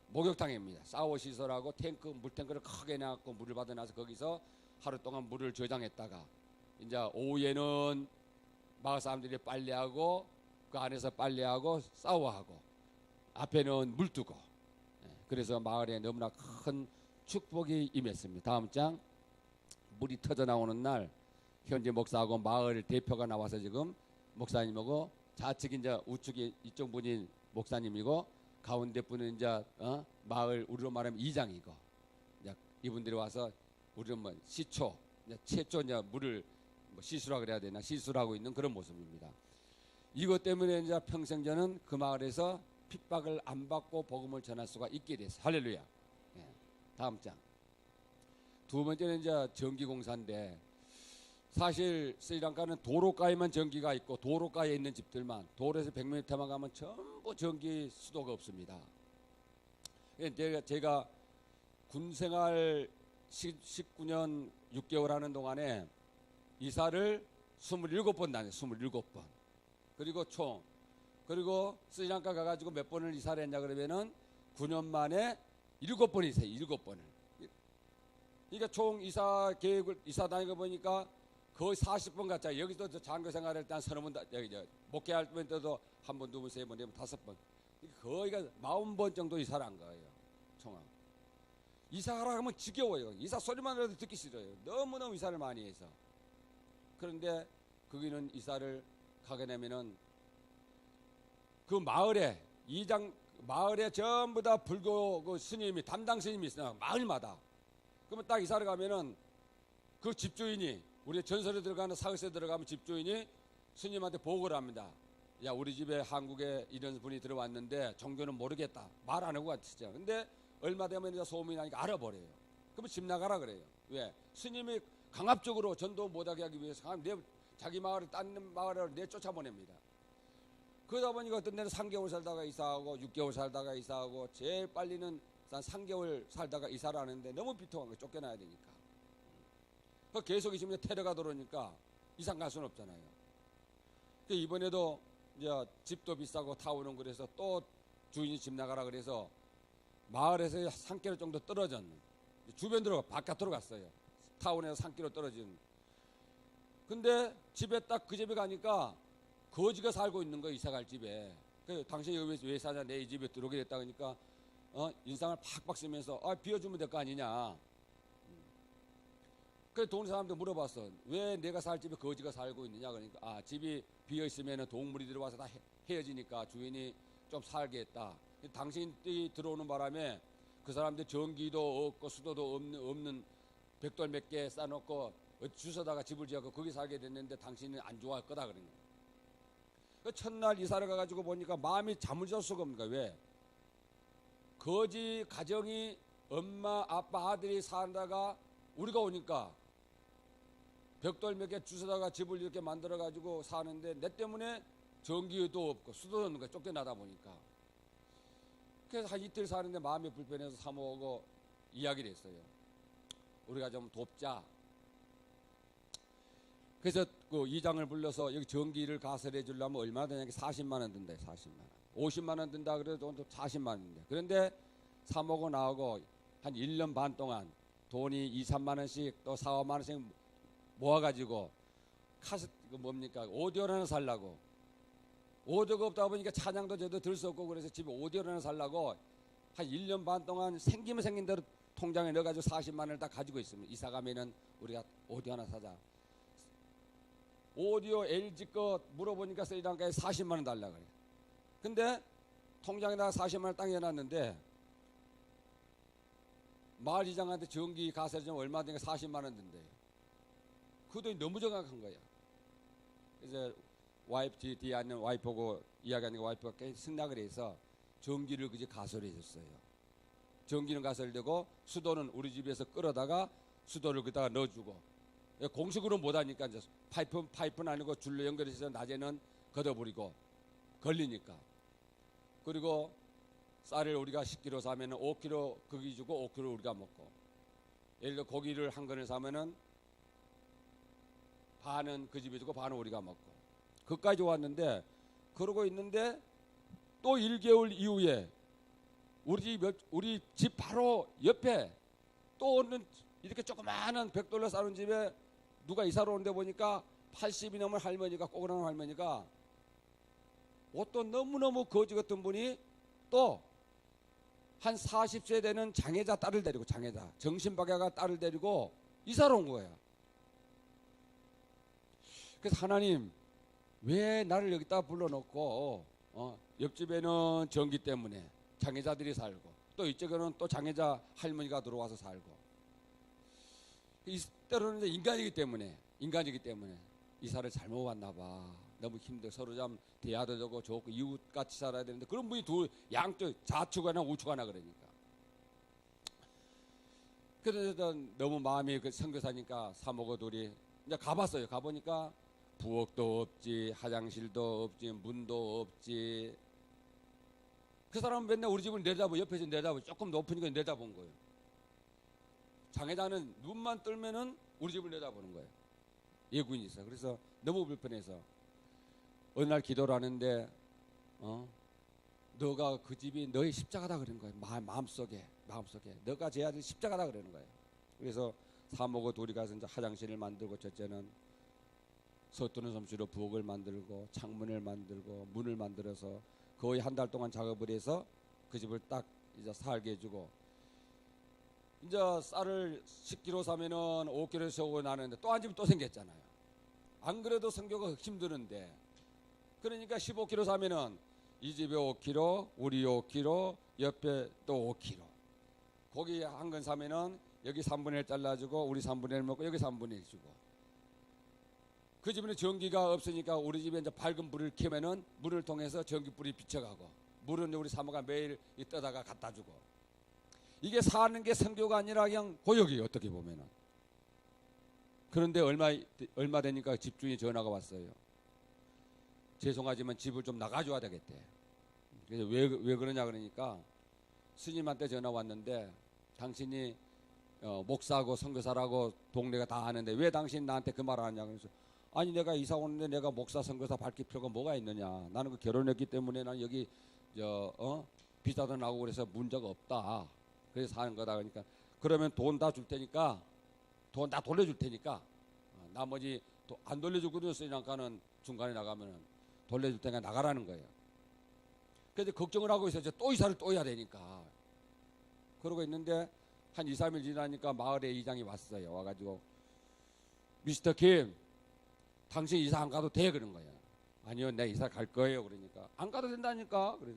목욕탕입니다. 샤워 시설하고 탱크 물탱크를 크게 내갖고 물을 받아놔서 거기서 하루 동안 물을 저장했다가 이제 오후에는 마을 사람들이 빨래하고 그 안에서 빨래하고 샤워하고 앞에는 물 두고 그래서 마을에 너무나 큰 축복이 임했습니다. 다음 장. 물이 터져 나오는 날 현재 목사하고 마을 대표가 나와서 지금 목사님하고 좌측이 이제 우측이 이쪽 분이 목사님이고 가운데 분은 이제 마을 우리로 말하면 이장이고 이제 이분들이 와서 우리로 뭐 시초 이제 최초 이제 물을 뭐 시수라 그래야 되나 시수를 하고 있는 그런 모습입니다. 이것 때문에 이제 평생 저는 그 마을에서 핍박을 안 받고 복음을 전할 수가 있게 됐어요. 할렐루야. 예. 다음 장. 두 번째는 이제 전기공사인데 사실 스리랑카는 도로가에만 전기가 있고 도로가에 있는 집들만 도로에서 100m만 가면 전부 전기 수도가 없습니다. 제가 군생활 19년 6개월 하는 동안에 이사를 27번 다녔어요. 27번. 그리고 스리랑카 가가지고 몇 번을 이사를 했냐 그러면은 9년 만에 7번 이사해요. 7번을. 그러니까 총 이사 계획을 이사 다니고 보니까 거의 40번 갔잖아요. 여기서 장교 생활할 때 한 30번 여기 목회할 때도 한 번, 두 번, 세 번, 네 번, 5번. 거의가 40번 정도 이사를 한 거예요. 총합. 이사하라 하면 지겨워요. 이사 소리만 들어도 듣기 싫어요. 너무너무 이사를 많이 해서. 그런데 거기는 이사를 가게 되면은 그 마을에 마을에 전부 다 불교 그 스님이 담당 스님이 있어요. 마을마다. 그러면 딱 이사를 가면은 그 집주인이 우리 전설에 들어가는 사흘에 들어가면 집주인이 스님한테 보고를 합니다. 야 우리 집에 한국에 이런 분이 들어왔는데 종교는 모르겠다. 말 안 하고 갔죠. 근데 얼마 되면 이제 소문이 나니까 알아버려요. 그러면 집 나가라 그래요. 왜? 스님이 강압적으로 전도 못하게 하기 위해서 자기 마을을 딴 마을을 내쫓아보냅니다. 그러다 보니까 어떤 데는 3개월 살다가 이사하고 6개월 살다가 이사하고 제일 빨리는 한 3개월 살다가 이사를 하는데 너무 비통한 거예요. 쫓겨나야 되니까. 계속 있으면 테러가 들어오니까 이상 갈 수는 없잖아요. 이번에도 이제 집도 비싸고 타오는 그래서 또 주인이 집 나가라 그래서 마을에서 3km 정도 떨어졌는 주변으로 바깥으로 갔어요. 타운에서 3km 떨어진. 근데 집에 딱 그 집에 가니까 거지가 살고 있는 거예요. 이사 갈 집에. 당신이 여기 왜 사냐, 내 이 집에 들어오게 됐다 그러니까 인상을 팍팍 쓰면서 비워주면 될 거 아니냐. 그래서 동네 사람들 물어봤어. 왜 내가 살 집에 거지가 살고 있느냐. 그러니까 집이 비어 있으면 동물이 들어와서 다 헤어지니까 주인이 좀 살게 했다. 당신이 들어오는 바람에 그 사람들 전기도 없고 수도도 없는 벽돌 몇 개 쌓아놓고 주워다가 집을 지어서 거기 살게 됐는데 당신은 안 좋아할 거다 그런 거야. 그 첫날 이사를 가가지고 보니까 마음이 잠을 잘 수가 없는 거야. 왜? 거지 가정이 엄마 아빠 아들이 살다가 우리가 오니까 벽돌 몇 개 주워다가 집을 이렇게 만들어 가지고 사는데 내 때문에 전기도 없고 수도도 없는 거야. 쫓겨나다 보니까. 그래서 한 이틀 사는데 마음이 불편해서 사모하고 이야기를 했어요. 우리가 좀 돕자. 그래서 그 이장을 불러서 여기 전기를 가설해 주려면 얼마나 되냐. 40만 원 든다. 40만 원. 50만 원 든다 그래도 40만 원 든다. 그런데 사모고 나오고 한 1년 반 동안 돈이 2, 3만 원씩 또 4, 5만 원씩 모아가지고 카세트 뭡니까 오디오를 하나 살라고. 오디오가 없다 보니까 찬양도 저도 들 수 없고 그래서 집에 오디오를 하나 살라고 한 1년 반 동안 생기면 생긴 대로 통장에 넣어가지고 40만 원을 다 가지고 있습니다. 이사 가면은 우리가 오디오 하나 사자. 오디오 LG 거 물어보니까 스리랑카에 40만 원 달라 그래. 근데 통장에다가 40만 원 딱 해놨는데 마을 이장한테 전기 가설 좀 얼마 되니까 40만 원 든대. 그 돈이 너무 정확한 거야. 그래서 와이프 뒤에 앉는 와이프하고 이야기하는 와이프가 꽤 승낙을 해서 전기를 그저 가설해 줬어요. 전기는 가설되고 수도는 우리 집에서 끌어다가 수도를 그다가 넣어주고 공식으로 못하니까 이제 파이프는 아니고 줄로 연결해서 낮에는 걷어버리고 걸리니까. 그리고 쌀을 우리가 10kg 사면 5kg 거기 주고 5kg 우리가 먹고. 예를 들어 고기를 한 건을 사면은 반은 그 집에 주고 반은 우리가 먹고. 그까지 왔는데 그러고 있는데 또 1개월 이후에 우리 집 바로 옆에 또 오는 이렇게 조그마한 벽돌로 싸는 집에 누가 이사를 오는데 보니까 80이 넘은 할머니가 꼬그라는 할머니가 어떤 너무너무 거지 같은 분이 또 한 40세 되는 장애자 딸을 데리고 장애자 정신박약한 딸을 데리고 이사를 온 거야. 그래서 하나님 왜 나를 여기다 불러놓고 옆집에는 전기 때문에 장애자들이 살고 또 이쪽에는 또 장애자 할머니가 들어와서 살고 때로는 인간이기 때문에 이사를 잘못 왔나 봐. 너무 힘들어. 서로 좀 대화도 되고 좋고 이웃같이 살아야 되는데 그런 분이 양쪽 좌측 하나 우측 하나 그러니까. 그래서 너무 마음이 선교사니까 사모고 둘이 이제 가봤어요. 가보니까 부엌도 없지, 화장실도 없지, 문도 없지. 그 사람은 맨날 우리 집을 내다보 옆에서 내다보 조금 높으니까 내다본 거예요. 장애자는 눈만 뜨면은 우리 집을 내다보는 거예요. 예구인이 있어. 그래서 너무 불편해서 어느 날 기도를 하는데 너가 그 집이 너의 십자가다 그러는 거예요. 마음속에 너가 제 아들 십자가다 그러는 거예요. 그래서 사모고 둘이 가서 이제 화장실을 만들고 첫째는 서투는 솜씨로 부엌을 만들고 창문을 만들고 문을 만들어서 거의 한 달 동안 작업을 해서 그 집을 딱 이제 살게 해주고 이제 쌀을 10kg 사면은 5kg 세우고 나는데 또 한 집이 또 생겼잖아요. 안 그래도 성교가 힘드는데 그러니까 15kg 사면은 이 집에 5kg, 우리 5kg, 옆에 또 5kg. 고기 한 건 사면은 여기 3분의 1 잘라주고 우리 3분의 1 먹고 여기 3분의 1 주고. 그 집에는 전기가 없으니까 우리 집에 이제 밝은 불을 켜면은 물을 통해서 전기불이 비쳐가고 물은 우리 사모가 매일 떠다가 갖다 주고. 이게 사는 게 성교가 아니라 그냥 고역이에요. 어떻게 보면은. 그런데 얼마 되니까 집주인이 전화가 왔어요. 죄송하지만 집을 좀 나가줘야 되겠대. 그래서 왜 그러냐 그러니까 스님한테 전화 왔는데 당신이 목사하고 선교사라고 동네가 다 아는데 왜 당신 나한테 그 말 하냐. 그래서 아니 내가 이사 오는데 내가 목사 선교사 밝힐 필요가 뭐가 있느냐. 나는 그 결혼했기 때문에 난 여기 비자도 나오고 그래서 문제가 없다. 그래서 사는 거다. 그러니까 그러면 돈 다 줄 테니까 돈 다 돌려줄 테니까 나머지 안 돌려주거든요. 쓰니까는 중간에 나가면은 돌려줄 테니까 나가라는 거예요. 그래서 걱정을 하고 있어요. 또 이사를 또 해야 되니까. 그러고 있는데 한 2, 3일 지나니까 마을에 이장이 왔어요. 와가지고 미스터 김, 당신 이사 안 가도 돼? 그런 거예요. 아니요, 내 이사 갈 거예요. 그러니까 안 가도 된다니까. 그래.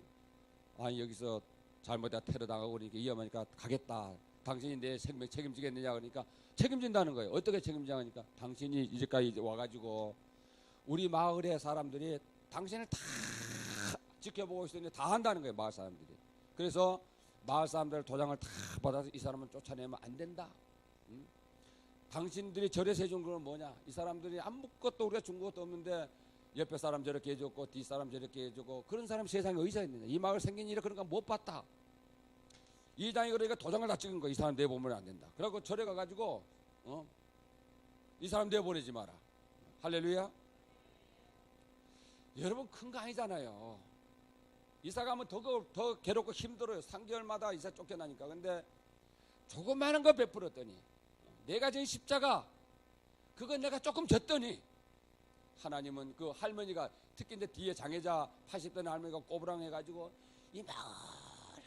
아니 여기서 잘못해서 테러 당하고 그러니까 위험하니까 가겠다. 당신이 내 생명 책임지겠느냐 그러니까 책임진다는 거예요. 어떻게 책임지냐니까 당신이 이제까지 와가지고 우리 마을의 사람들이 당신을 다 지켜보고 있었는데 다 한다는 거예요. 마을 사람들이. 그래서 마을 사람들 도장을 다 받아서 이 사람은 쫓아내면 안 된다. 응? 당신들이 절에 세준 건 뭐냐? 이 사람들이 아무것도 우리가 준 것도 없는데 옆에 사람 저렇게 해줬고 뒷 사람 저렇게 해주고 그런 사람 세상에 어디서 있느냐? 이 마을 생긴 일에 그런 거 못 봤다. 이장이 그러니까 도장을 다 찍은 거야. 이 사람 내보면 안 된다. 그래갖고 절에 가가지고 이 사람 내보내지 마라. 할렐루야. 여러분 큰 거 아니잖아요. 이사 가면 더 괴롭고 힘들어요. 3개월마다 이사 쫓겨나니까. 근데 조그마한 거 베풀었더니 내가 진 십자가 그건 내가 조금 졌더니 하나님은 그 할머니가 특히 이제 뒤에 장애자 80대 할머니가 꼬부랑 해가지고 이 마을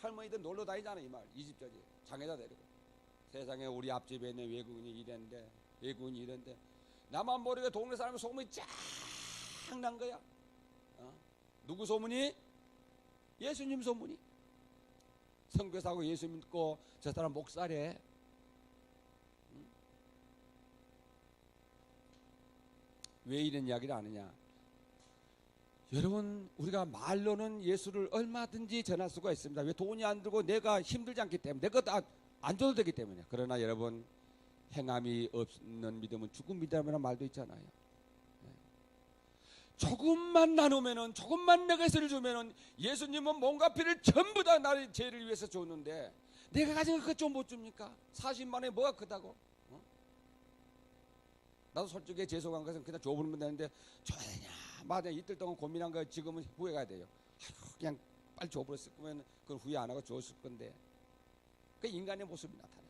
할머니들 놀러 다니잖아요. 이 마을 이 집 저기 장애자 데리고 세상에 우리 앞집에 있는 외국인이 이랬는데 나만 모르게 동네 사람이 소문이 쫙 난 거야. 누구 소문이? 예수님 소문이. 선교사하고 예수 믿고 저 사람 목사래. 왜 이런 이야기를 하느냐? 여러분 우리가 말로는 예수를 얼마든지 전할 수가 있습니다. 왜? 돈이 안 들고 내가 힘들지 않기 때문에 내 것 안 줘도 되기 때문에. 그러나 여러분 행함이 없는 믿음은 죽은 믿음이라는 말도 있잖아요. 조금만 나누면은 조금만 내 것을 주면은 예수님은 몸과 피를 전부 다 나의 죄를 위해서 줬는데 내가 가진 것 좀 못 줍니까? 40만 원이 뭐가 크다고? 나도 솔직히 죄송한 것은 그냥 줘버리면 되는데 줘야 되냐 맞아 이틀 동안 고민한 거 지금은 후회가 돼요. 그냥 빨리 줘버렸을 거면 그걸 후회 안 하고 줬을 건데 그 인간의 모습이 나타나요.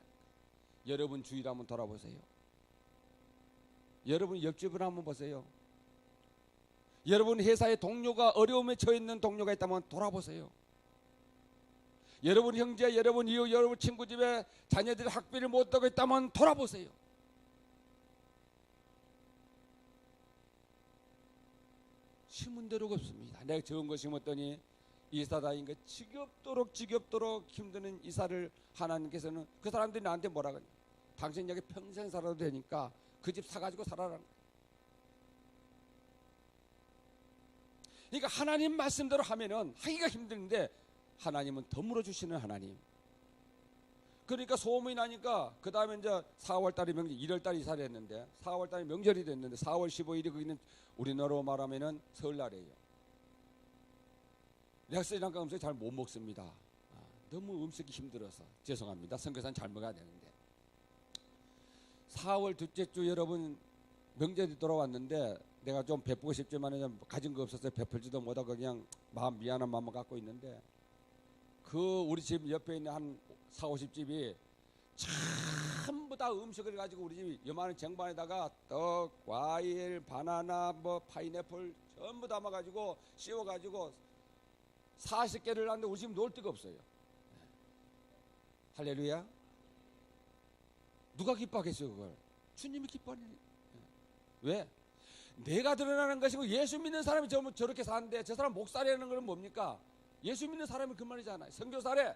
여러분 주위를 한번 돌아보세요. 여러분 옆집을 한번 보세요. 여러분 회사의 동료가 어려움에 처해 있는 동료가 있다면 돌아보세요. 여러분 형제, 여러분 이웃, 여러분 친구 집에 자녀들이 학비를 못 따고 있다면 돌아보세요. 심은 대로가 없습니다. 내가 적은 거 심었더니 이사 다닌 거 지겹도록 힘드는 이사를 하나님께서는 그 사람들이 나한테 뭐라 그러냐? 당신 여기 평생 살아도 되니까 그 집 사가지고 살아라는 거야. 그러니까 하나님 말씀대로 하면은 하기가 힘든데 하나님은 덤으로 주시는 하나님. 그러니까 소문이 나니까 그 다음에 이제 4월달이 명절, 1월달에 이사를 했는데 4월달이 명절이 됐는데 4월 15일이 거기는 우리나라로 말하면은 설날이에요. 내가 스리랑카 음식 잘 못 먹습니다. 너무 음식이 힘들어서 죄송합니다. 선교사는 잘 먹어야 되는데 4월 둘째 주 여러분 명절이 돌아왔는데 내가 좀 베푸고 싶지만 가진 거 없어서 베풀지도 못하고 그냥 마음 미안한 마음을 갖고 있는데 그 우리 집 옆에 있는 한 4, 50집이 전부 다 음식을 가지고 우리 집 요만한 쟁반에다가 떡, 과일, 바나나, 뭐 파인애플 전부 담아가지고 씌워가지고 40개를 하는데 우리 집 놓을 데가 없어요. 할렐루야. 누가 기뻐하겠어요 그걸? 주님이 기뻐하니. 왜? 내가 드러나는 것이고 예수 믿는 사람이 저렇게 사는데 저 사람 목사라는 건 뭡니까? 예수 믿는 사람이 그 말이잖아요. 선교사래.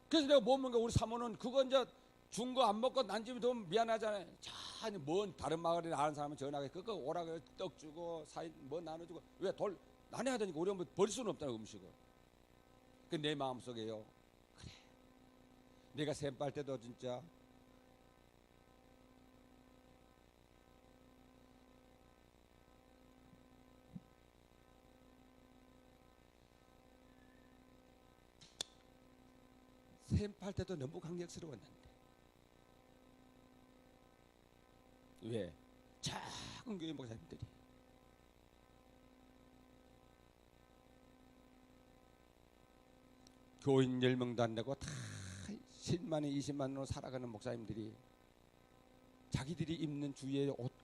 그래서 내가 못 먹는 거 우리 사모는 그거 이제 준 거 안 먹고 난 집이 더 미안하잖아요. 자, 뭔 다른 마을에 아는 사람은 전화해 그거 오라고 떡 주고 사인 뭐 나눠주고 왜 돌 나눠야 되니까 우리 뭐 버릴 수는 없잖아 음식을. 그 내 마음 속에요. 그래. 내가 샘빨 때도 진짜 샘팔 때도 너무 강력스러웠는데 왜? 작은 교회 목사님들이 교인 10명도 안 되고 다 10만 원, 20만 원으로 살아가는 목사님들이 자기들이 입는 주위의 옷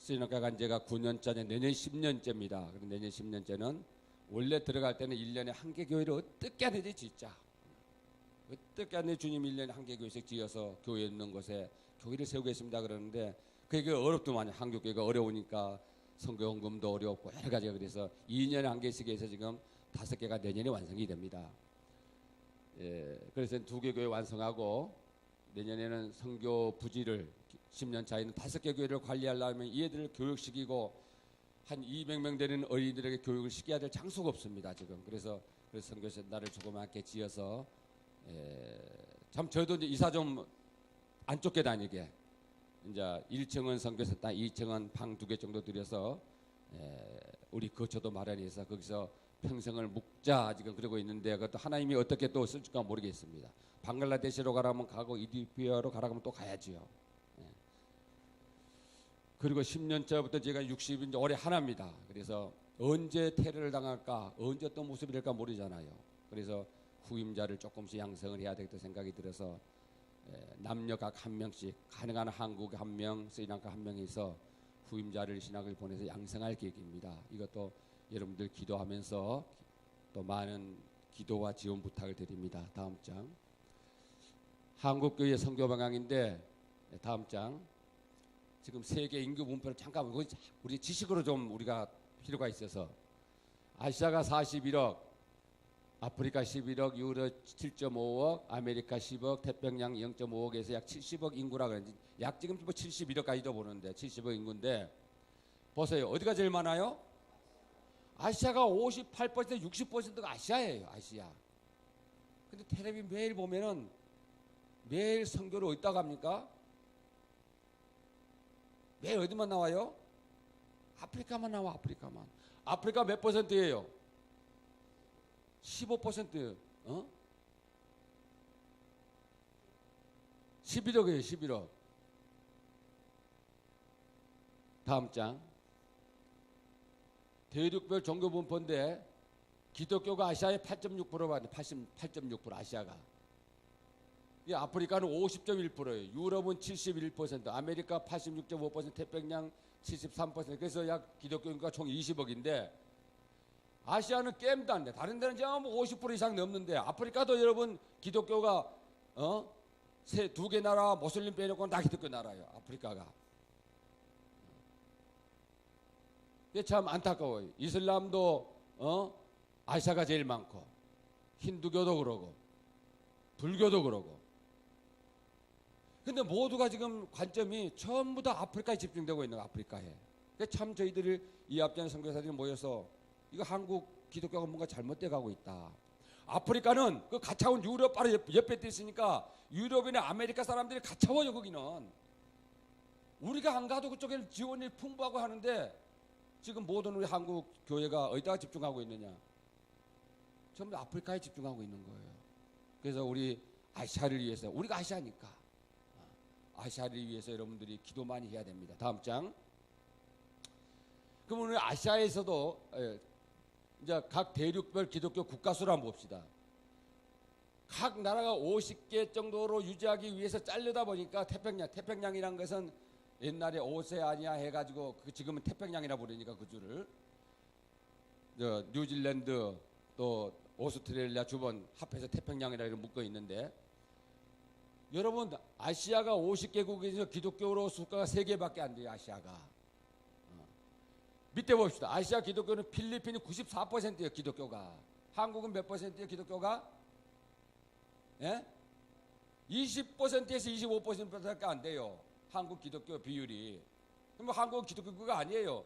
스리랑카 간 지가 9년짜리 내년 10년째입니다. 그럼 내년 10년째는 원래 들어갈 때는 1년에 한 개 교회를 어떻게 하는지 진짜 어떻게 하는지 주님 1년에 한 개 교회씩 지어서 교회 있는 곳에 교회를 세우겠습니다 그러는데 그게 어렵더만요. 한국 교회가 어려우니까 선교 헌금도 어렵고 여러 가지가 그래서 2년에 한 개씩 해서 지금 5개가 내년에 완성이 됩니다. 예, 그래서 2개 교회 완성하고 내년에는 선교 부지를 10년 차에는 5개 교회를 관리하려면 이 애들을 교육시키고 한 200명 되는 어린이들에게 교육을 시켜야 될 장소가 없습니다 지금. 그래서 선교센터를 조그맣게 지어서 참 저도 이제 이사 좀 안 쫓겨 다니게 이제 1층은 선교센터, 2층은 방 2개 정도 들여서 우리 거처도 마련해서 거기서 평생을 묵자 지금 그러고 있는데 그것도 하나님이 어떻게 또 쓸지가 모르겠습니다. 방글라데시로 가라면 가고 이디오피아로 가라면 또 가야지요. 그리고 10년째부터 제가 60인 올해 하나입니다. 그래서 언제 테러를 당할까, 언제 어떤 모습이 될까 모르잖아요. 그래서 후임자를 조금씩 양성을 해야 되겠다 생각이 들어서 남녀 각 한 명씩 가능한 한국 한 명, 스리랑카 한 명에서 후임자를 신학을 보내서 양성할 계획입니다. 이것도 여러분들 기도하면서 또 많은 기도와 지원 부탁을 드립니다. 다음 장. 한국교회 선교 방향인데 다음 장. 지금 세계 인구 분포를 잠깐 우리 지식으로 좀 우리가 필요가 있어서 아시아가 41억, 아프리카 11억, 유럽 7.5억, 아메리카 10억, 태평양 0.5억에서 약 70억 인구라 그러는지 약 지금 뭐 71억까지도 보는데 70억 인구인데 보세요. 어디가 제일 많아요? 아시아가 58%, 60%가 아시아예요. 아시아. 근데 텔레비 매일 보면은 매일 선교를 어디다 갑니까? 매일 어디만 나와요? 아프리카만 나와. 아프리카만. 아프리카 몇 %예요? 15%. 11억이에요. 11억. 다음 장. 대륙별 종교 분포인데 기독교가 아시아의 8.6%가 88.6% 아시아가. 아프리카는 50.1%예요. 유럽은 71%, 아메리카 86.5%, 태평양 73%. 그래서 약 기독교인구가 총 20억인데 아시아는 게임도 안 돼. 다른 데는 전부 50% 이상 넘는데 아프리카도 여러분 기독교가 2개 나라 모슬림 빼놓고 다 기독교 나라예요. 아프리카가. 이게 참 안타까워요. 이슬람도 아시아가 제일 많고 힌두교도 그러고 불교도 그러고. 근데 모두가 지금 관점이 전부 다 아프리카에 집중되고 있는 거예요. 아프리카에. 참 저희들이 이 앞전 선교사들이 모여서 이거 한국 기독교가 뭔가 잘못돼 가고 있다. 아프리카는 그 가차원 유럽 바로 옆에 돼 있으니까 유럽이나 아메리카 사람들이 가차워요. 거기는. 우리가 안 가도 그쪽에는 지원이 풍부하고 하는데 지금 모든 우리 한국 교회가 어디다가 집중하고 있느냐? 전부 아프리카에 집중하고 있는 거예요. 그래서 우리 아시아를 위해서, 우리가 아시아니까 아시아를 위해서 여러분들이 기도 많이 해야 됩니다. 다음 장. 그럼 오늘 아시아에서도 이제 각 대륙별 기독교 국가 수를 한번 봅시다. 각 나라가 50개 정도로 유지하기 위해서 자르다 보니까 태평양이란 것은 옛날에 오세아니아 해가지고 지금은 태평양이라 부르니까 그 줄을 뉴질랜드 또 오스트레일리아 주변 합해서 태평양이라 묶어 있는데 여러분 아시아가 50개국에서 기독교로 수가가 3개밖에 안 돼요. 아시아가. 밑에 봅시다. 아시아 기독교는 필리핀이 94%예요. 기독교가. 한국은 몇 %예요? 기독교가? 예? 20%에서 25%밖에 안 돼요. 한국 기독교 비율이. 그럼 한국은 기독교 국가 아니에요.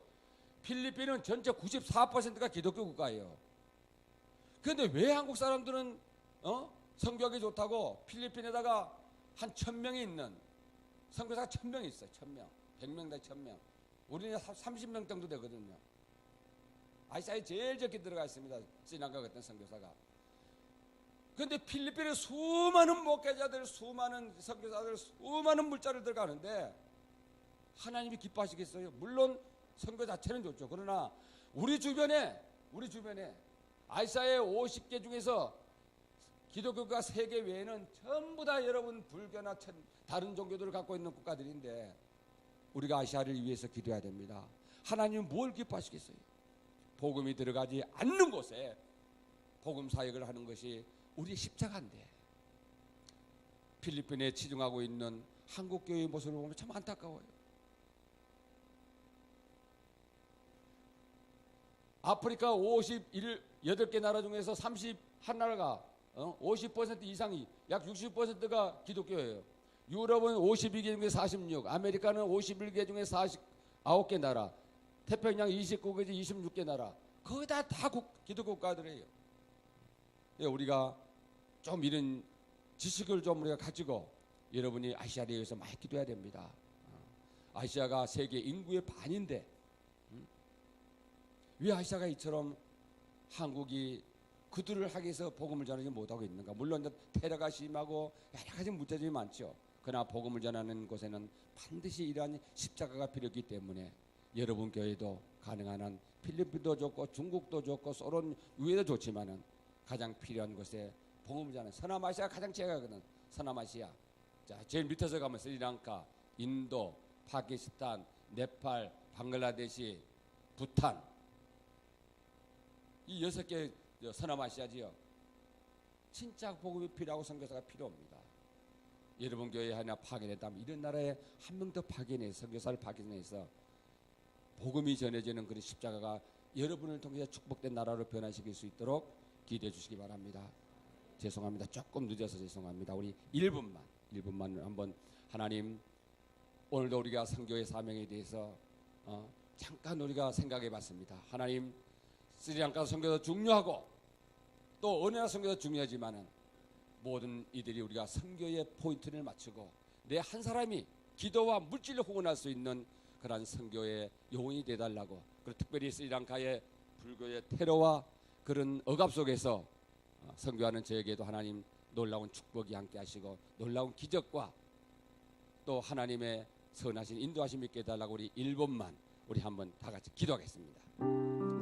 필리핀은 전체 94%가 기독교 국가예요. 그런데 왜 한국 사람들은 성교하기 좋다고 필리핀에다가 한 1000명이 있는 선교사가 1000명 있어요. 1000명. 100명 다 1000명. 우리는 30명 정도 되거든요. 아시아에 제일 적게 들어가 있습니다. 스리랑카 같은 선교사가. 그런데 필리핀에 수많은 목회자들, 수많은 선교사들, 수많은 물자를 들어가는데 하나님이 기뻐하시겠어요? 물론 선교 자체는 좋죠. 그러나 우리 주변에 아시아의 50개 중에서 기독교가 3개 외에는 전부 다 여러분 불교나 다른 종교들을 갖고 있는 국가들인데 우리가 아시아를 위해서 기도해야 됩니다. 하나님은 뭘 기뻐하시겠어요? 복음이 들어가지 않는 곳에 복음 사역을 하는 것이 우리 십자가인데, 필리핀에 치중하고 있는 한국 교회의 모습을 보면 참 안타까워요. 아프리카 58개 나라 중에서 31나라가 50% 이상이, 약 60%가 기독교예요. 유럽은 52개 중에 46, 아메리카는 51개 중에 49개 나라, 태평양 29개 중에 26개 나라, 거의 다 기독교 국가들이에요. 우리가 좀 이런 지식을 좀 우리가 가지고 여러분이 아시아를 위해서 많이 기도해야 됩니다. 아시아가 세계 인구의 반인데 왜 아시아가 이처럼 한국이 그들을 하기 위해서 복음을 전하지 못하고 있는가? 물론 테러가 심하고 여러 가지 문제점이 많죠. 그러나 복음을 전하는 곳에는 반드시 이러한 십자가가 필요했기 때문에 여러분 교회도 가능한 한 필리핀도 좋고 중국도 좋고 소련 유해도 좋지만은 가장 필요한 곳에 복음을 전하는, 서남아시아가 가장 제가거든. 서남아시아. 자, 제일 밑에서 가면 스리랑카, 인도, 파키스탄, 네팔, 방글라데시, 부탄, 이 6개 서남아시아지요. 진짜 복음이 필요하고 선교사가 필요합니다. 여러분 교회 하나 파견했다면 이런 나라에 한 명 더 파견해서 선교사를 파견해서 복음이 전해지는 그런 십자가가 여러분을 통해서 축복된 나라로 변화시킬 수 있도록 기도해 주시기 바랍니다. 죄송합니다. 조금 늦어서 죄송합니다. 우리 1분만 한번 하나님, 오늘도 우리가 선교의 사명에 대해서 잠깐 우리가 생각해 봤습니다. 하나님, 스리랑카 선교도 중요하고 또 어느 나라 선교도 중요하지만은 모든 이들이 우리가 선교의 포인트를 맞추고 내 한 사람이 기도와 물질로 후원할 수 있는 그러한 선교의 요원이 되달라고, 그리고 특별히 스리랑카의 불교의 테러와 그런 억압 속에서 선교하는 저에게도 하나님 놀라운 축복이 함께 하시고 놀라운 기적과 또 하나님의 선하신 인도하심이 있게 해달라고 우리 1분만 우리 한번 다 같이 기도하겠습니다.